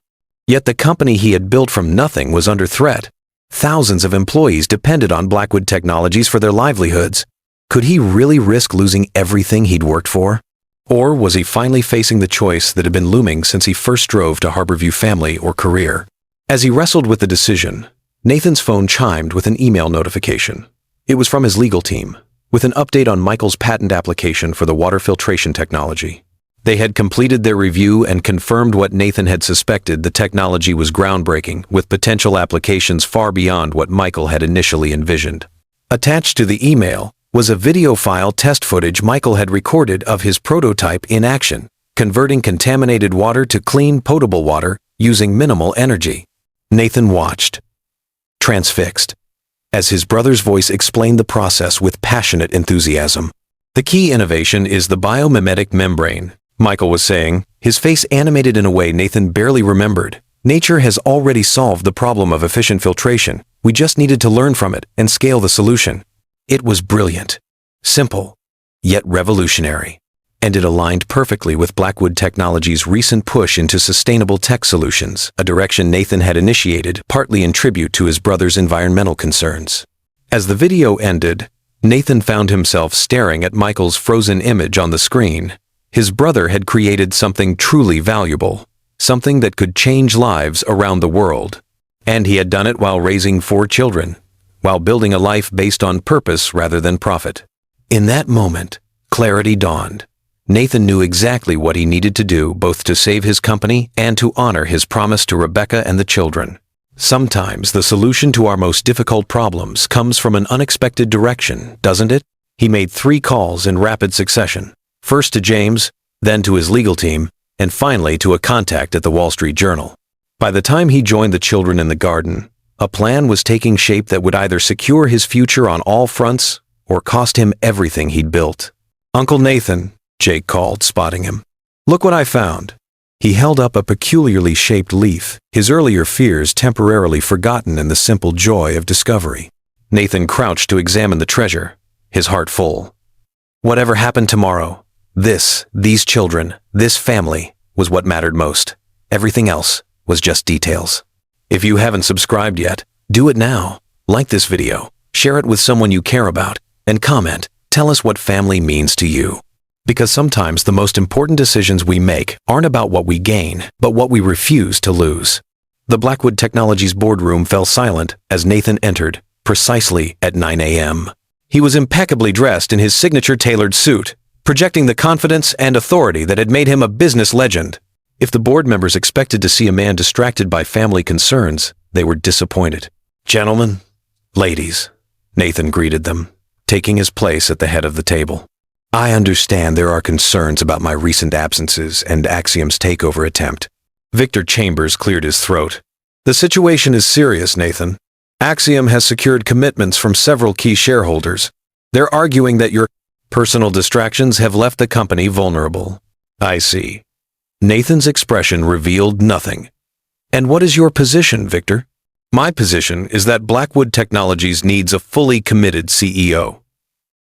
Yet the company he had built from nothing was under threat. Thousands of employees depended on Blackwood Technologies for their livelihoods. Could he really risk losing everything he'd worked for? Or was he finally facing the choice that had been looming since he first drove to Harborview family or career? As he wrestled with the decision, Nathan's phone chimed with an email notification. It was from his legal team, with an update on Michael's patent application for the water filtration technology. They had completed their review and confirmed what Nathan had suspected: the technology was groundbreaking, with potential applications far beyond what Michael had initially envisioned. Attached to the email was a video file test footage Michael had recorded of his prototype in action, converting contaminated water to clean, potable water using minimal energy. Nathan watched, transfixed, as his brother's voice explained the process with passionate enthusiasm. "The key innovation is the biomimetic membrane," Michael was saying, his face animated in a way Nathan barely remembered. "Nature has already solved the problem of efficient filtration. We just needed to learn from it and scale the solution." It was brilliant, simple, yet revolutionary, and it aligned perfectly with Blackwood Technologies' recent push into sustainable tech solutions, a direction Nathan had initiated partly in tribute to his brother's environmental concerns. As the video ended, Nathan found himself staring at Michael's frozen image on the screen. His brother had created something truly valuable, something that could change lives around the world. And he had done it while raising 4 children, while building a life based on purpose rather than profit. In that moment, clarity dawned. Nathan knew exactly what he needed to do, both to save his company and to honor his promise to Rebecca and the children. Sometimes the solution to our most difficult problems comes from an unexpected direction, doesn't it? He made 3 calls in rapid succession, first to James, then to his legal team, and finally to a contact at the Wall Street Journal. By the time he joined the children in the garden, a plan was taking shape that would either secure his future on all fronts or cost him everything he'd built. "Uncle Nathan," Jake called, spotting him. "Look what I found." He held up a peculiarly shaped leaf, his earlier fears temporarily forgotten in the simple joy of discovery. Nathan crouched to examine the treasure, his heart full. Whatever happened tomorrow, these children, this family, was what mattered most. Everything else was just details. If you haven't subscribed yet, do it now. Like this video, share it with someone you care about, and comment, tell us what family means to you. Because sometimes the most important decisions we make aren't about what we gain, but what we refuse to lose. The Blackwood Technologies boardroom fell silent as Nathan entered, precisely at 9 a.m. He was impeccably dressed in his signature tailored suit, projecting the confidence and authority that had made him a business legend. If the board members expected to see a man distracted by family concerns, they were disappointed. "Gentlemen, ladies," Nathan greeted them, taking his place at the head of the table. "I understand there are concerns about my recent absences and Axiom's takeover attempt." Victor Chambers cleared his throat. "The situation is serious, Nathan. Axiom has secured commitments from several key shareholders. They're arguing that your personal distractions have left the company vulnerable." "I see." Nathan's expression revealed nothing. "And what is your position, Victor?" "My position is that Blackwood Technologies needs a fully committed CEO.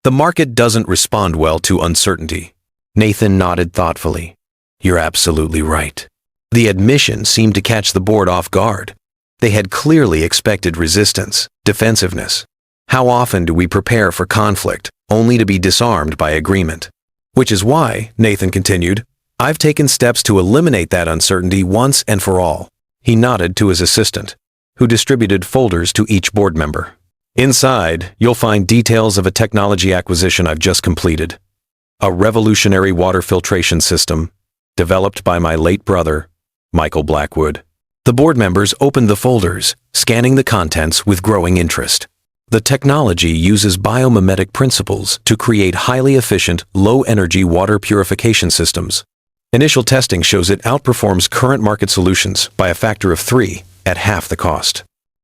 The market doesn't respond well to uncertainty." Nathan nodded thoughtfully. "You're absolutely right." The admission seemed to catch the board off guard. They had clearly expected resistance, defensiveness. How often do we prepare for conflict, only to be disarmed by agreement? "Which is why," Nathan continued, "I've taken steps to eliminate that uncertainty once and for all." He nodded to his assistant, who distributed folders to each board member. "Inside, you'll find details of a technology acquisition I've just completed. A revolutionary water filtration system, developed by my late brother, Michael Blackwood." The board members opened the folders, scanning the contents with growing interest. The technology uses biomimetic principles to create highly efficient, low-energy water purification systems. Initial testing shows it outperforms current market solutions by a factor of 3 at half the cost.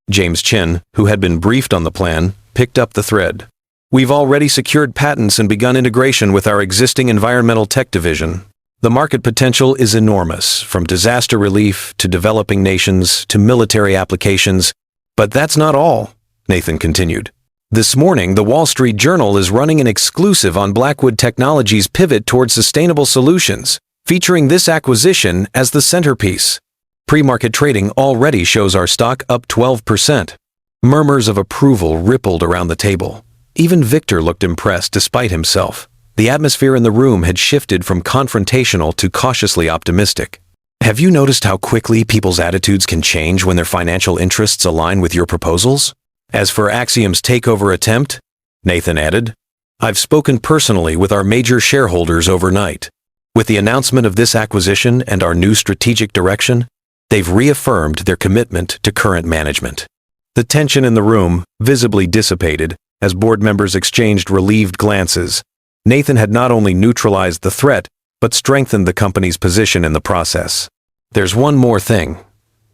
James Chin, who had been briefed on the plan, picked up the thread. "We've already secured patents and begun integration with our existing environmental tech division. The market potential is enormous, from disaster relief to developing nations to military applications. But that's not all," Nathan continued. "This morning, the Wall Street Journal is running an exclusive on Blackwood Technologies' pivot towards sustainable solutions, featuring this acquisition as the centerpiece. Pre-market trading already shows our stock up 12%. Murmurs of approval rippled around the table. Even Victor looked impressed despite himself. The atmosphere in the room had shifted from confrontational to cautiously optimistic. "Have you noticed how quickly people's attitudes can change when their financial interests align with your proposals? As for Axiom's takeover attempt," Nathan added, "I've spoken personally with our major shareholders overnight. With the announcement of this acquisition and our new strategic direction, they've reaffirmed their commitment to current management." The tension in the room visibly dissipated as board members exchanged relieved glances. Nathan had not only neutralized the threat, but strengthened the company's position in the process. "There's one more thing,"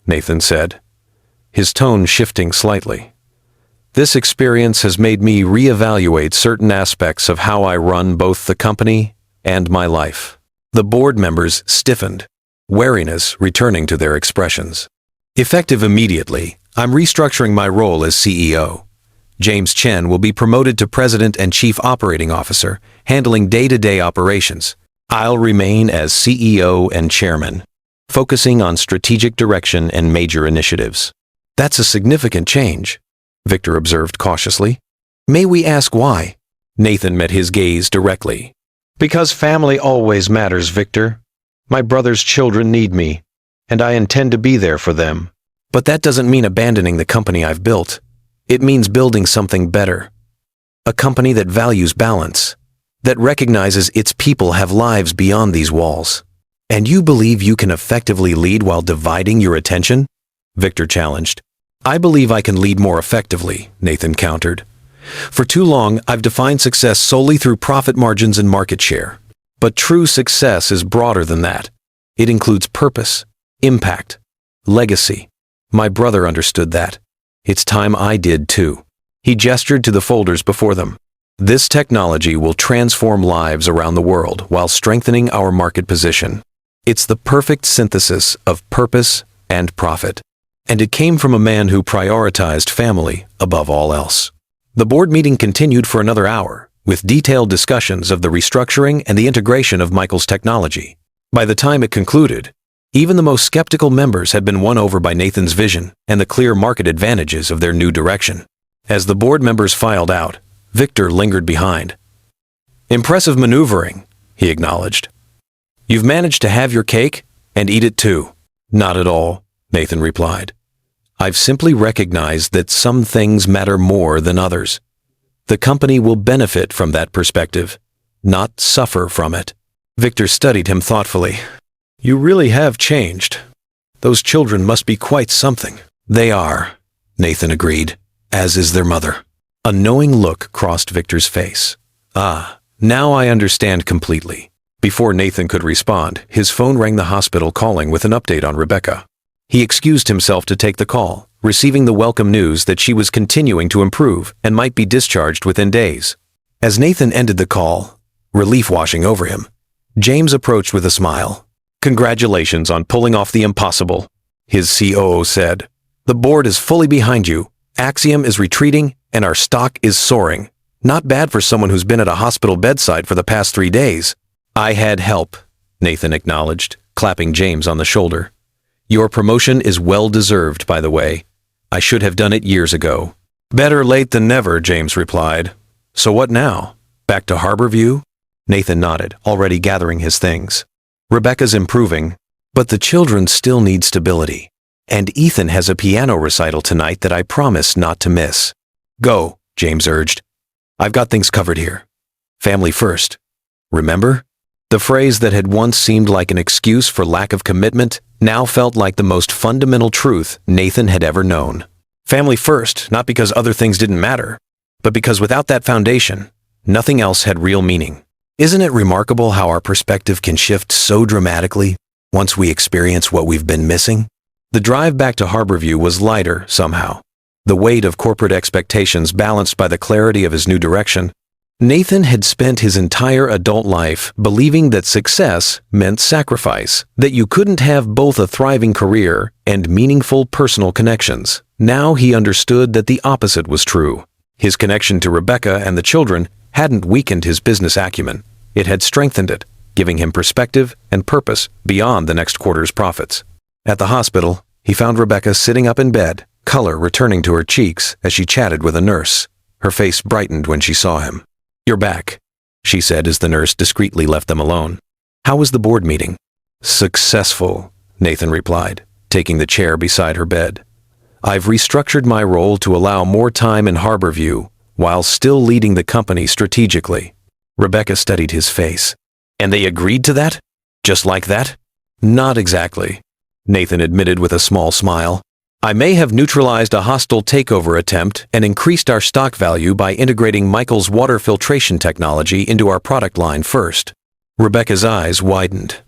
Nathan said, his tone shifting slightly. "This experience has made me reevaluate certain aspects of how I run both the company and my life." The board members stiffened, wariness returning to their expressions. "Effective immediately, I'm restructuring my role as CEO. James Chen will be promoted to President and Chief Operating Officer, handling day-to-day operations. I'll remain as CEO and Chairman, focusing on strategic direction and major initiatives." "That's a significant change," Victor observed cautiously. "May we ask why?" Nathan met his gaze directly. "Because family always matters, Victor. My brother's children need me, and I intend to be there for them. But that doesn't mean abandoning the company I've built. It means building something better. A company that values balance, that recognizes its people have lives beyond these walls. And you believe you can effectively lead while dividing your attention? Victor challenged. I believe I can lead more effectively, Nathan countered. For too long, I've defined success solely through profit margins and market share. But true success is broader than that. It includes purpose, impact, legacy. My brother understood that. It's time I did too. He gestured to the folders before them. This technology will transform lives around the world while strengthening our market position. It's the perfect synthesis of purpose and profit. And it came from a man who prioritized family above all else. The board meeting continued for another hour, with detailed discussions of the restructuring and the integration of Michael's technology. By the time it concluded, even the most skeptical members had been won over by Nathan's vision and the clear market advantages of their new direction. As the board members filed out, Victor lingered behind. Impressive maneuvering, he acknowledged. You've managed to have your cake and eat it too. Not at all, Nathan replied. I've simply recognized that some things matter more than others. The company will benefit from that perspective, not suffer from it. Victor studied him thoughtfully. You really have changed. Those children must be quite something. They are, Nathan agreed, as is their mother. A knowing look crossed Victor's face. Ah, now I understand completely. Before Nathan could respond, his phone rang the hospital calling with an update on Rebecca. He excused himself to take the call, receiving the welcome news that she was continuing to improve and might be discharged within days. As Nathan ended the call, relief washing over him, James approached with a smile. Congratulations on pulling off the impossible, his COO said. The board is fully behind you, Axiom is retreating, and our stock is soaring. Not bad for someone who's been at a hospital bedside for the past 3 days. I had help, Nathan acknowledged, clapping James on the shoulder. Your promotion is well-deserved, by the way. I should have done it years ago. Better late than never, James replied. So what now? Back to Harborview? Nathan nodded, already gathering his things. Rebecca's improving, but the children still need stability. And Ethan has a piano recital tonight that I promise not to miss. Go, James urged. I've got things covered here. Family first. Remember? The phrase that had once seemed like an excuse for lack of commitment now felt like the most fundamental truth Nathan had ever known. Family first, not because other things didn't matter, but because without that foundation, nothing else had real meaning. Isn't it remarkable how our perspective can shift so dramatically once we experience what we've been missing? The drive back to Harborview was lighter somehow. The weight of corporate expectations balanced by the clarity of his new direction. Nathan had spent his entire adult life believing that success meant sacrifice, that you couldn't have both a thriving career and meaningful personal connections. Now he understood that the opposite was true. His connection to Rebecca and the children hadn't weakened his business acumen. It had strengthened it, giving him perspective and purpose beyond the next quarter's profits. At the hospital, he found Rebecca sitting up in bed, color returning to her cheeks as she chatted with a nurse. Her face brightened when she saw him. You're back, she said as the nurse discreetly left them alone. How was the board meeting? Successful, Nathan replied, taking the chair beside her bed. I've restructured my role to allow more time in Harborview while still leading the company strategically. Rebecca studied his face. And they agreed to that? Just like that? Not exactly, Nathan admitted with a small smile. I may have neutralized a hostile takeover attempt and increased our stock value by integrating Michael's water filtration technology into our product line first. Rebecca's eyes widened.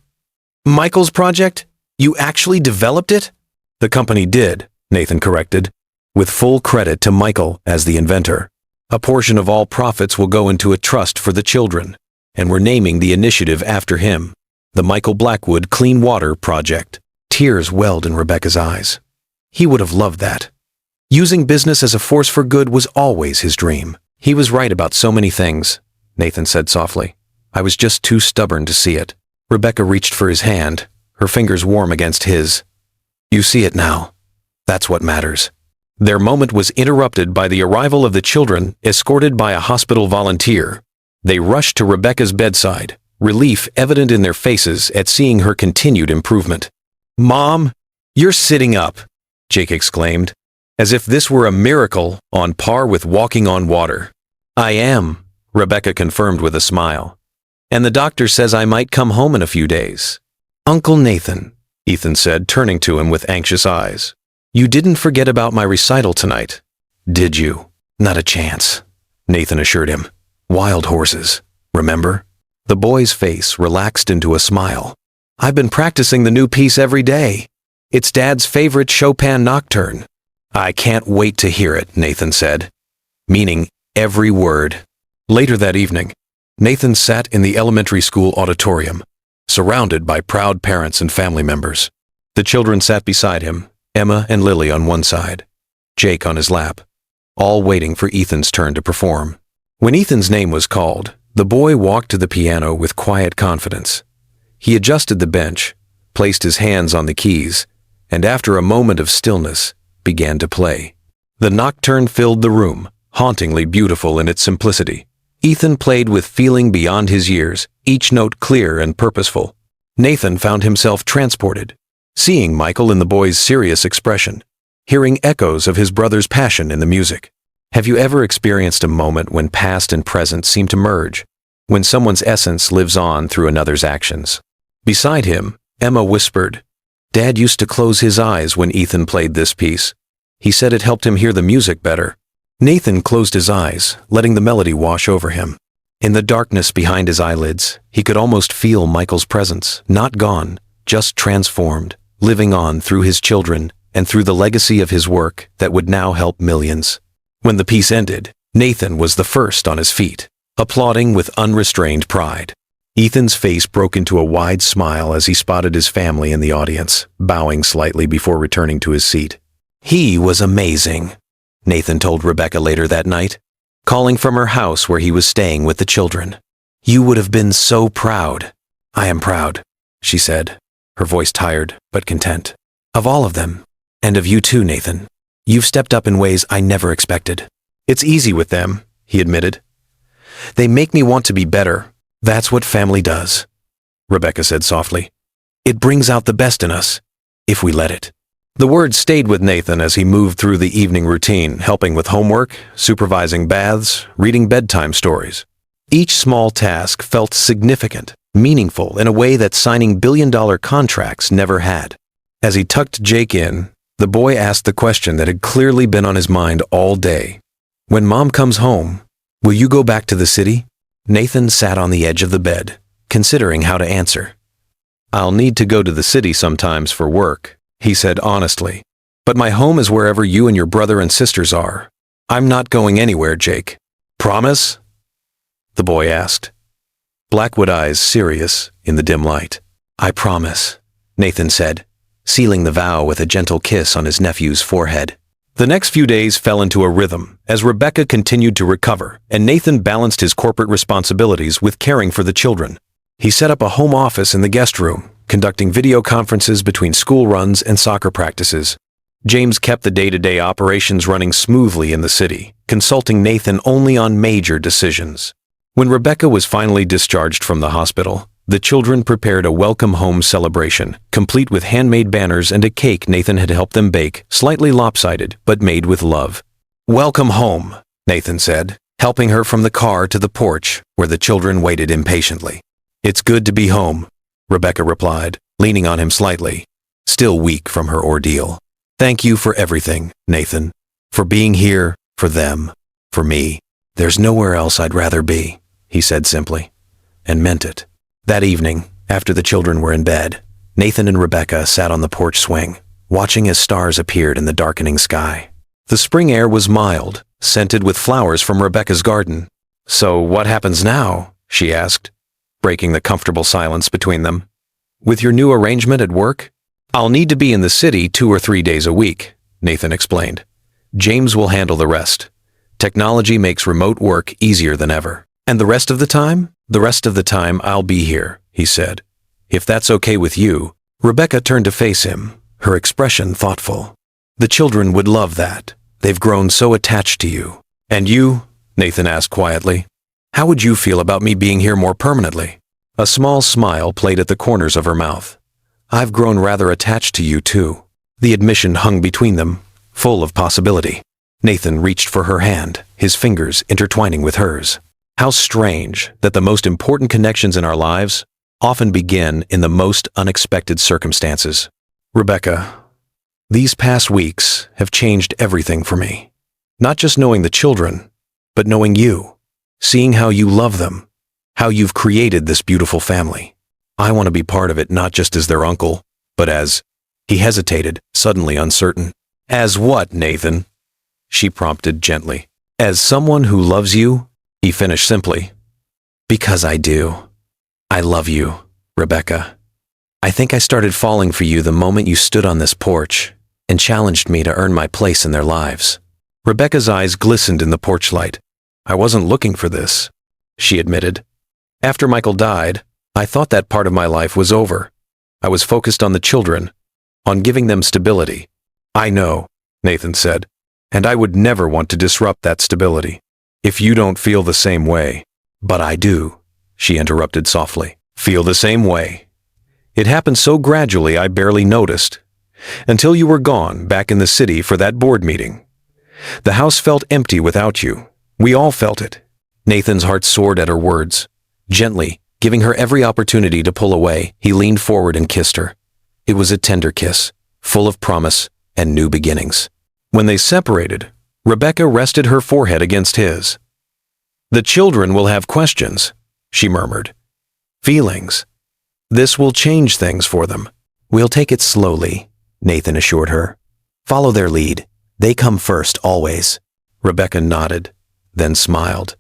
Michael's project? You actually developed it? The company did, Nathan corrected, with full credit to Michael as the inventor. A portion of all profits will go into a trust for the children, and we're naming the initiative after him, the Michael Blackwood Clean Water Project. Tears welled in Rebecca's eyes. He would have loved that. Using business as a force for good was always his dream. He was right about so many things, Nathan said softly. I was just too stubborn to see it. Rebecca reached for his hand, her fingers warm against his. You see it now. That's what matters. Their moment was interrupted by the arrival of the children, escorted by a hospital volunteer. They rushed to Rebecca's bedside, relief evident in their faces at seeing her continued improvement. Mom, you're sitting up, Jake exclaimed, as if this were a miracle on par with walking on water. I am, Rebecca confirmed with a smile. And the doctor says I might come home in a few days. Uncle Nathan, Ethan said, turning to him with anxious eyes. You didn't forget about my recital tonight, did you? Not a chance, Nathan assured him. Wild horses, remember? The boy's face relaxed into a smile. I've been practicing the new piece every day. It's Dad's favorite Chopin nocturne. I can't wait to hear it, Nathan said, meaning every word. Later that evening, Nathan sat in the elementary school auditorium, surrounded by proud parents and family members. The children sat beside him, Emma and Lily on one side, Jake on his lap, all waiting for Ethan's turn to perform. When Ethan's name was called, the boy walked to the piano with quiet confidence. He adjusted the bench, placed his hands on the keys, and after a moment of stillness, began to play. The nocturne filled the room, hauntingly beautiful in its simplicity. Ethan played with feeling beyond his years, each note clear and purposeful. Nathan found himself transported, seeing Michael in the boy's serious expression, hearing echoes of his brother's passion in the music. Have you ever experienced a moment when past and present seem to merge, when someone's essence lives on through another's actions? Beside him, Emma whispered, Dad used to close his eyes when Ethan played this piece. He said it helped him hear the music better. Nathan closed his eyes, letting the melody wash over him. In the darkness behind his eyelids, he could almost feel Michael's presence, not gone, just transformed, living on through his children and through the legacy of his work that would now help millions. When the piece ended, Nathan was the first on his feet, applauding with unrestrained pride. Ethan's face broke into a wide smile as he spotted his family in the audience, bowing slightly before returning to his seat. He was amazing, Nathan told Rebecca later that night, calling from her house where he was staying with the children. You would have been so proud. I am proud, she said, her voice tired but content. Of all of them, and of you too, Nathan. You've stepped up in ways I never expected. It's easy with them, he admitted. They make me want to be better. That's what family does, Rebecca said softly. It brings out the best in us, if we let it. The words stayed with Nathan as he moved through the evening routine, helping with homework, supervising baths, reading bedtime stories. Each small task felt significant, meaningful in a way that signing billion-dollar contracts never had. As he tucked Jake in, the boy asked the question that had clearly been on his mind all day. When Mom comes home, will you go back to the city? Nathan sat on the edge of the bed, considering how to answer. I'll need to go to the city sometimes for work, he said honestly. But my home is wherever you and your brother and sisters are. I'm not going anywhere, Jake. Promise? The boy asked, Blackwood eyes serious in the dim light. I promise, Nathan said, sealing the vow with a gentle kiss on his nephew's forehead. The next few days fell into a rhythm as Rebecca continued to recover and Nathan balanced his corporate responsibilities with caring for the children. He set up a home office in the guest room, conducting video conferences between school runs and soccer practices. James kept the day-to-day operations running smoothly in the city, consulting Nathan only on major decisions. When Rebecca was finally discharged from the hospital, the children prepared a welcome home celebration, complete with handmade banners and a cake Nathan had helped them bake, slightly lopsided but made with love. Welcome home, Nathan said, helping her from the car to the porch where the children waited impatiently. It's good to be home, Rebecca replied, leaning on him slightly, still weak from her ordeal. Thank you for everything, Nathan. For being here, for them, for me. There's nowhere else I'd rather be, he said simply, and meant it. That evening, after the children were in bed, Nathan and Rebecca sat on the porch swing, watching as stars appeared in the darkening sky. The spring air was mild, scented with flowers from Rebecca's garden. So what happens now? She asked, breaking the comfortable silence between them. With your new arrangement at work? I'll need to be in the city 2 or 3 days a week, Nathan explained. James will handle the rest. Technology makes remote work easier than ever. And the rest of the time? The rest of the time I'll be here, he said. If that's okay with you. Rebecca turned to face him, her expression thoughtful. The children would love that. They've grown so attached to you. And you? Nathan asked quietly. How would you feel about me being here more permanently? A small smile played at the corners of her mouth. I've grown rather attached to you too. The admission hung between them, full of possibility. Nathan reached for her hand, his fingers intertwining with hers. How strange that the most important connections in our lives often begin in the most unexpected circumstances. Rebecca, these past weeks have changed everything for me. Not just knowing the children, but knowing you, seeing how you love them, how you've created this beautiful family. I want to be part of it not just as their uncle, but as— He hesitated, suddenly uncertain. As what, Nathan? She prompted gently. As someone who loves you, he finished simply. Because I do. I love you, Rebecca. I think I started falling for you the moment you stood on this porch and challenged me to earn my place in their lives. Rebecca's eyes glistened in the porch light. I wasn't looking for this, she admitted. After Michael died, I thought that part of my life was over. I was focused on the children, on giving them stability. I know, Nathan said, and I would never want to disrupt that stability. If you don't feel the same way. But I do, she interrupted softly. Feel the same way. It happened so gradually I barely noticed. Until you were gone back in the city for that board meeting. The house felt empty without you. We all felt it. Nathan's heart soared at her words. Gently, giving her every opportunity to pull away, he leaned forward and kissed her. It was a tender kiss, full of promise and new beginnings. When they separated, Rebecca rested her forehead against his. The children will have questions, she murmured. Feelings. This will change things for them. We'll take it slowly, Nathan assured her. Follow their lead. They come first, always. Rebecca nodded, then smiled.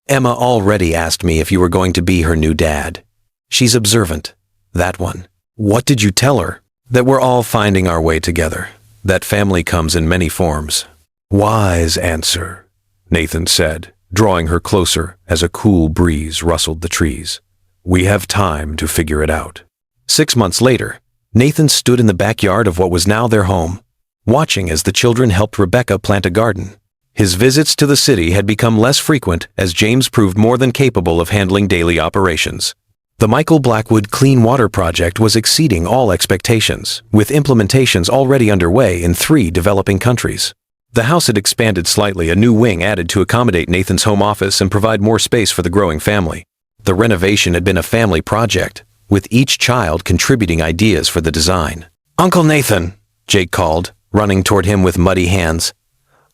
Emma already asked me if you were going to be her new dad. She's observant, that one. What did you tell her? That we're all finding our way together. That family comes in many forms. Wise answer, Nathan said, drawing her closer as a cool breeze rustled the trees. We have time to figure it out. 6 months later, Nathan stood in the backyard of what was now their home, watching as the children helped Rebecca plant a garden. His visits to the city had become less frequent as James proved more than capable of handling daily operations. The Michael Blackwood Clean Water Project was exceeding all expectations, with implementations already underway in 3 developing countries. The house had expanded slightly, a new wing added to accommodate Nathan's home office and provide more space for the growing family. The renovation had been a family project, with each child contributing ideas for the design. Uncle Nathan, Jake called, running toward him with muddy hands.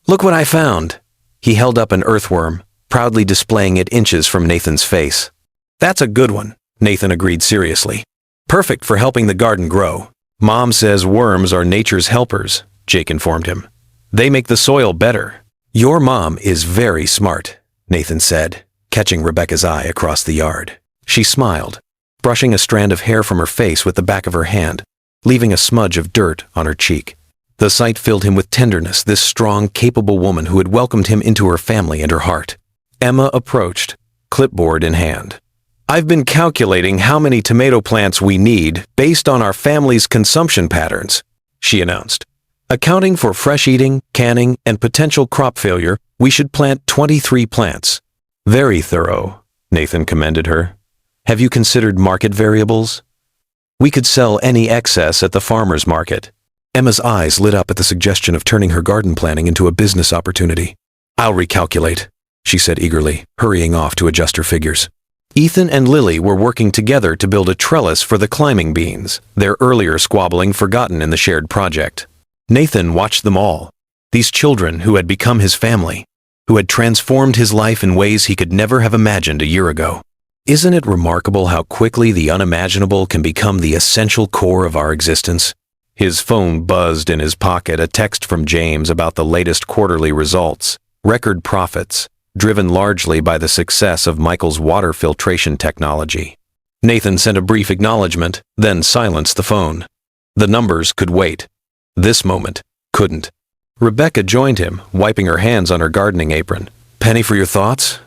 Look what I found. He held up an earthworm, proudly displaying it inches from Nathan's face. That's a good one, Nathan agreed seriously. Perfect for helping the garden grow. Mom says worms are nature's helpers, Jake informed him. They make the soil better. Your mom is very smart, Nathan said, catching Rebecca's eye across the yard. She smiled, brushing a strand of hair from her face with the back of her hand, leaving a smudge of dirt on her cheek. The sight filled him with tenderness, this strong, capable woman who had welcomed him into her family and her heart. Emma approached, clipboard in hand. I've been calculating how many tomato plants we need based on our family's consumption patterns, she announced. Accounting for fresh eating, canning, and potential crop failure, we should plant 23 plants. Very thorough, Nathan commended her. Have you considered market variables? We could sell any excess at the farmer's market. Emma's eyes lit up at the suggestion of turning her garden planning into a business opportunity. I'll recalculate, she said eagerly, hurrying off to adjust her figures. Ethan and Lily were working together to build a trellis for the climbing beans, their earlier squabbling forgotten in the shared project. Nathan watched them all, these children who had become his family, who had transformed his life in ways he could never have imagined a year ago. Isn't it remarkable how quickly the unimaginable can become the essential core of our existence? His phone buzzed in his pocket, a text from James about the latest quarterly results, record profits, driven largely by the success of Michael's water filtration technology. Nathan sent a brief acknowledgement, then silenced the phone. The numbers could wait. This moment couldn't. Rebecca joined him, wiping her hands on her gardening apron. Penny for your thoughts?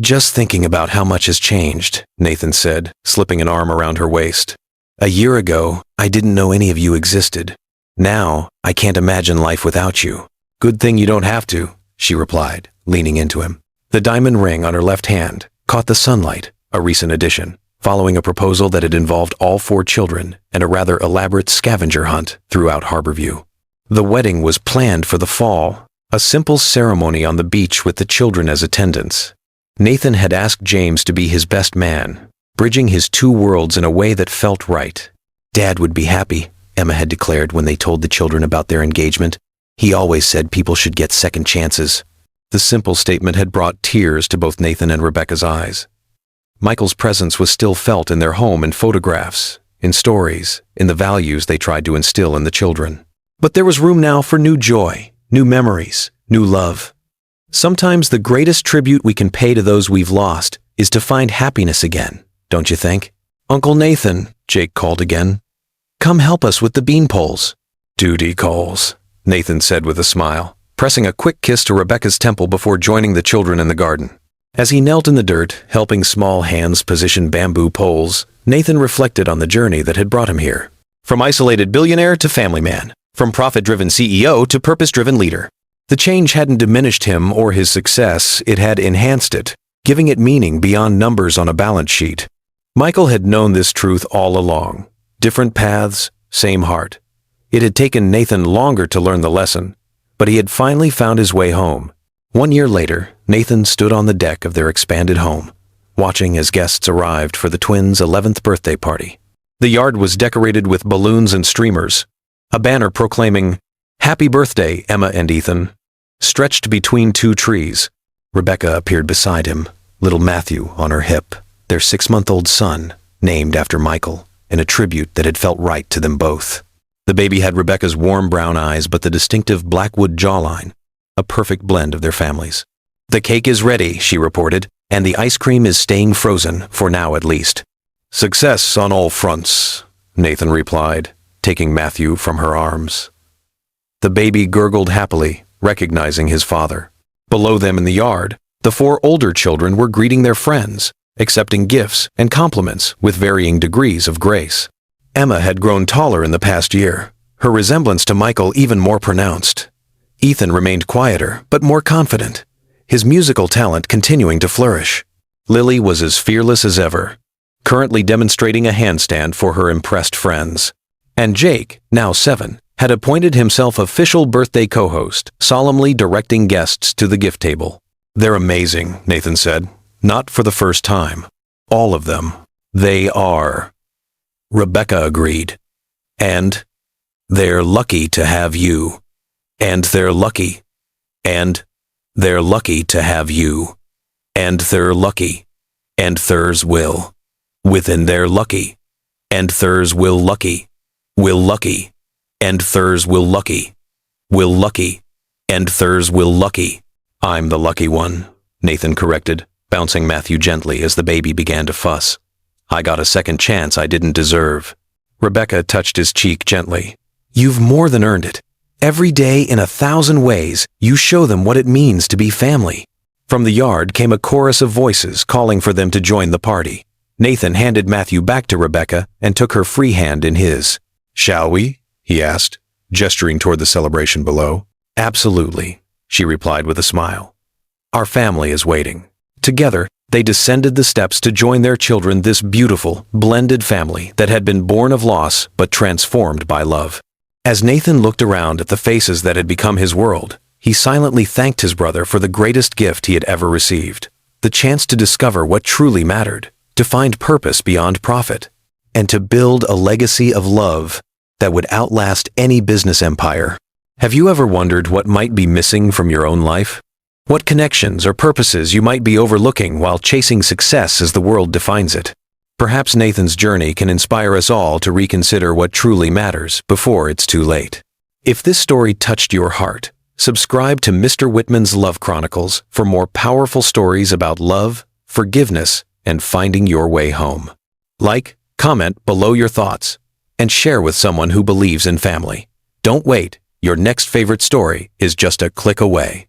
Just thinking about how much has changed, Nathan said, slipping an arm around her waist. A year ago, I didn't know any of you existed. Now, I can't imagine life without you. Good thing you don't have to, she replied, leaning into him. The diamond ring on her left hand caught the sunlight, a recent addition, following a proposal that had involved all 4 children and a rather elaborate scavenger hunt throughout Harborview. The wedding was planned for the fall, a simple ceremony on the beach with the children as attendants. Nathan had asked James to be his best man, bridging his two worlds in a way that felt right. "Dad would be happy," Emma had declared when they told the children about their engagement. "He always said people should get second chances." The simple statement had brought tears to both Nathan and Rebecca's eyes. Michael's presence was still felt in their home in photographs, in stories, in the values they tried to instill in the children. But there was room now for new joy, new memories, new love. Sometimes the greatest tribute we can pay to those we've lost is to find happiness again, don't you think? "Uncle Nathan," Jake called again. "Come help us with the bean poles." "Duty calls," Nathan said with a smile, pressing a quick kiss to Rebecca's temple before joining the children in the garden. As he knelt in the dirt, helping small hands position bamboo poles, Nathan reflected on the journey that had brought him here. From isolated billionaire to family man, from profit-driven CEO to purpose-driven leader. The change hadn't diminished him or his success, it had enhanced it, giving it meaning beyond numbers on a balance sheet. Michael had known this truth all along. Different paths, same heart. It had taken Nathan longer to learn the lesson, but he had finally found his way home. 1 year later, Nathan stood on the deck of their expanded home, watching as guests arrived for the twins' 11th birthday party. The yard was decorated with balloons and streamers. A banner proclaiming, "Happy Birthday, Emma and Ethan," stretched between two trees. Rebecca appeared beside him, little Matthew on her hip, their 6-month-old son, named after Michael, in a tribute that had felt right to them both. The baby had Rebecca's warm brown eyes but the distinctive Blackwood jawline, a perfect blend of their families. "The cake is ready," she reported, "and the ice cream is staying frozen, for now at least." "Success on all fronts," Nathan replied, taking Matthew from her arms. The baby gurgled happily, recognizing his father. Below them in the yard, the 4 older children were greeting their friends, accepting gifts and compliments with varying degrees of grace. Emma had grown taller in the past year, her resemblance to Michael even more pronounced. Ethan remained quieter, but more confident, his musical talent continuing to flourish. Lily was as fearless as ever, currently demonstrating a handstand for her impressed friends. And Jake, now 7, had appointed himself official birthday co-host, solemnly directing guests to the gift table. "They're amazing," Nathan said, "not for the first time. All of them. They are." Rebecca agreed. "And they're lucky to have you. And they're lucky. And they're lucky to have you. And they're lucky. And theirs will. Within their lucky. And theirs will lucky. Will lucky. And theirs will lucky. Will lucky. And theirs will lucky." "I'm the lucky one," Nathan corrected, bouncing Matthew gently as the baby began to fuss. "I got a second chance I didn't deserve." Rebecca touched his cheek gently. "You've more than earned it. Every day in 1,000 ways, you show them what it means to be family." From the yard came a chorus of voices calling for them to join the party. Nathan handed Matthew back to Rebecca and took her free hand in his. "Shall we?" he asked, gesturing toward the celebration below. "Absolutely," she replied with a smile. "Our family is waiting." Together, they descended the steps to join their children, this beautiful, blended family that had been born of loss but transformed by love. As Nathan looked around at the faces that had become his world, he silently thanked his brother for the greatest gift he had ever received, the chance to discover what truly mattered, to find purpose beyond profit, and to build a legacy of love that would outlast any business empire. Have you ever wondered what might be missing from your own life? What connections or purposes you might be overlooking while chasing success as the world defines it? Perhaps Nathan's journey can inspire us all to reconsider what truly matters before it's too late. If this story touched your heart, subscribe to Mr. Whitman's Love Chronicles for more powerful stories about love, forgiveness, and finding your way home. Like, comment below your thoughts, and share with someone who believes in family. Don't wait, your next favorite story is just a click away.